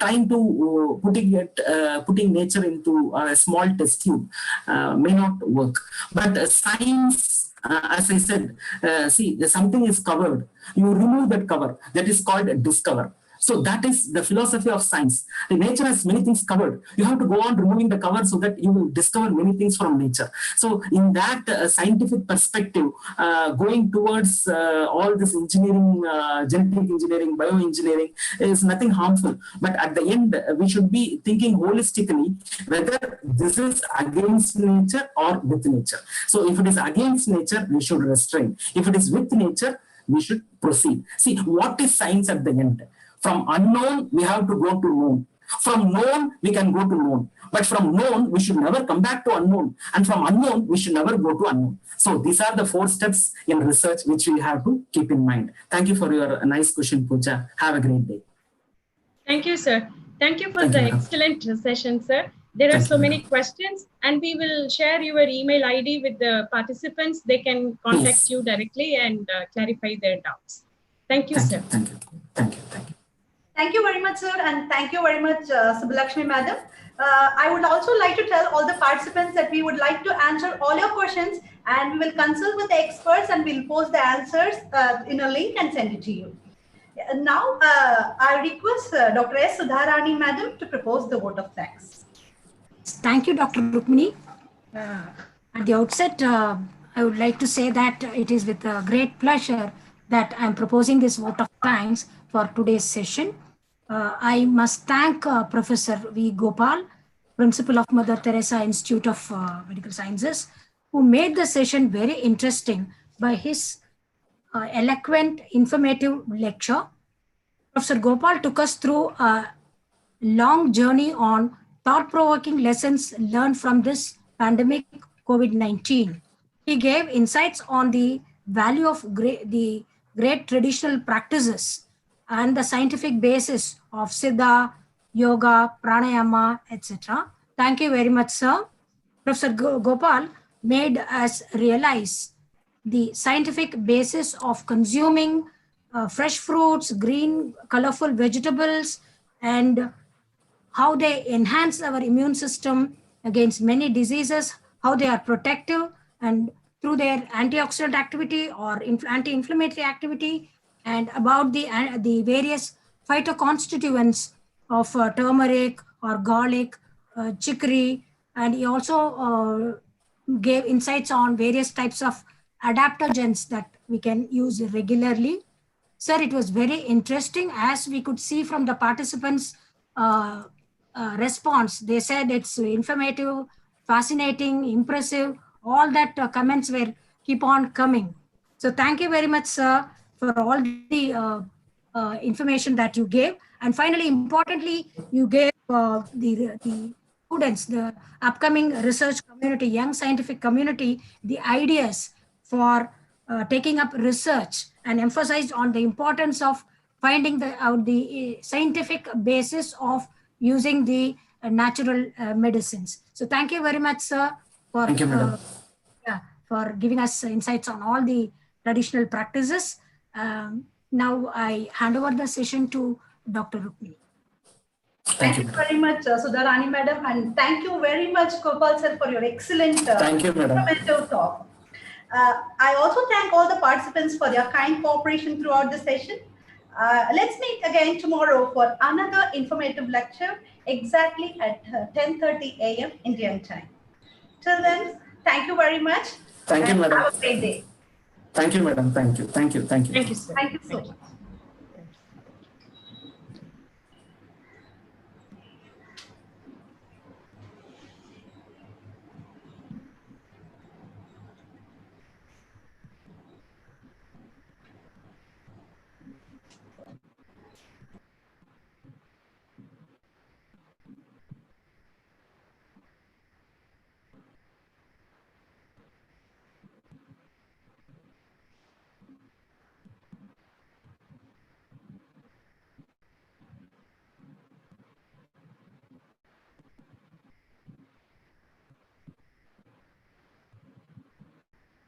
S1: Trying to putting nature into a small test tube may not work. But science, as I said, something is covered. You remove that cover. That is called discover. So that is the philosophy of science. The nature has many things covered. You have to go on removing the cover so that you will discover many things from nature. So in that scientific perspective, going towards all this engineering, genetic engineering, bioengineering is nothing harmful. But at the end, we should be thinking holistically whether this is against nature or with nature. So if it is against nature, we should restrain. If it is with nature, we should proceed. See, what is science at the end? From unknown, we have to go to known. From known, we can go to known. But from known, we should never come back to unknown. And from unknown, we should never go to unknown. So these are the 4 steps in research which we have to keep in mind. Thank you for your nice question, Pooja. Have a great day.
S3: Thank you, sir. Thank you for the excellent session, sir. There are so many questions, and we will share your email ID with the participants. They can contact you directly and clarify their doubts. Thank you, sir.
S1: Thank you. Thank you. Thank you.
S2: Thank you very much, sir, and thank you very much, Subbalakshmi madam. I would also like to tell all the participants that we would like to answer all your questions, and we will consult with the experts and we'll post the answers in a link and send it to you. Now, I request Dr. S. Sudharani madam to propose the vote of thanks.
S5: Thank you, Dr. Rukmini. At the outset, I would like to say that it is with great pleasure that I'm proposing this vote of thanks for today's session. I must thank Professor V. Gopal, Principal of Mother Teresa Institute of Medical Sciences, who made the session very interesting by his eloquent, informative lecture. Professor Gopal took us through a long journey on thought-provoking lessons learned from this pandemic COVID-19. He gave insights on the value of the great traditional practices and the scientific basis of Siddha, Yoga, Pranayama, etc. Thank you very much, sir. Professor Gopal made us realize the scientific basis of consuming fresh fruits, green, colorful vegetables, and how they enhance our immune system against many diseases, how they are protective, and through their antioxidant activity or anti-inflammatory activity, and about the various phytoconstituents of turmeric or garlic, chicory, and he also gave insights on various types of adaptogens that we can use regularly. Sir, it was very interesting. As we could see from the participants' response, they said it's informative, fascinating, impressive. All that comments were keep on coming. So thank you very much, sir, for all the information that you gave. And finally, importantly, you gave the students, the upcoming research community, young scientific community, the ideas for taking up research, and emphasized on the importance of finding the scientific basis of using the natural medicines. So thank you very much, sir, for,
S1: Thank you, madam.
S5: For giving us insights on all the traditional practices. Now I hand over the session to Dr. Rukmini.
S2: Thank you very much, Sudharani madam, and thank you very much, Gopal sir, for your excellent
S1: Thank you, madam.
S2: informative talk. I also thank all the participants for their kind cooperation throughout the session. Let's meet again tomorrow for another informative lecture exactly at 10:30 a.m. Indian time. Till then, thank you very much.
S1: Thank you, madam.
S2: Have a great day.
S1: Thank you, madam. Thank you. Thank you. Thank you.
S3: Thank you, sir.
S2: Thank you so much.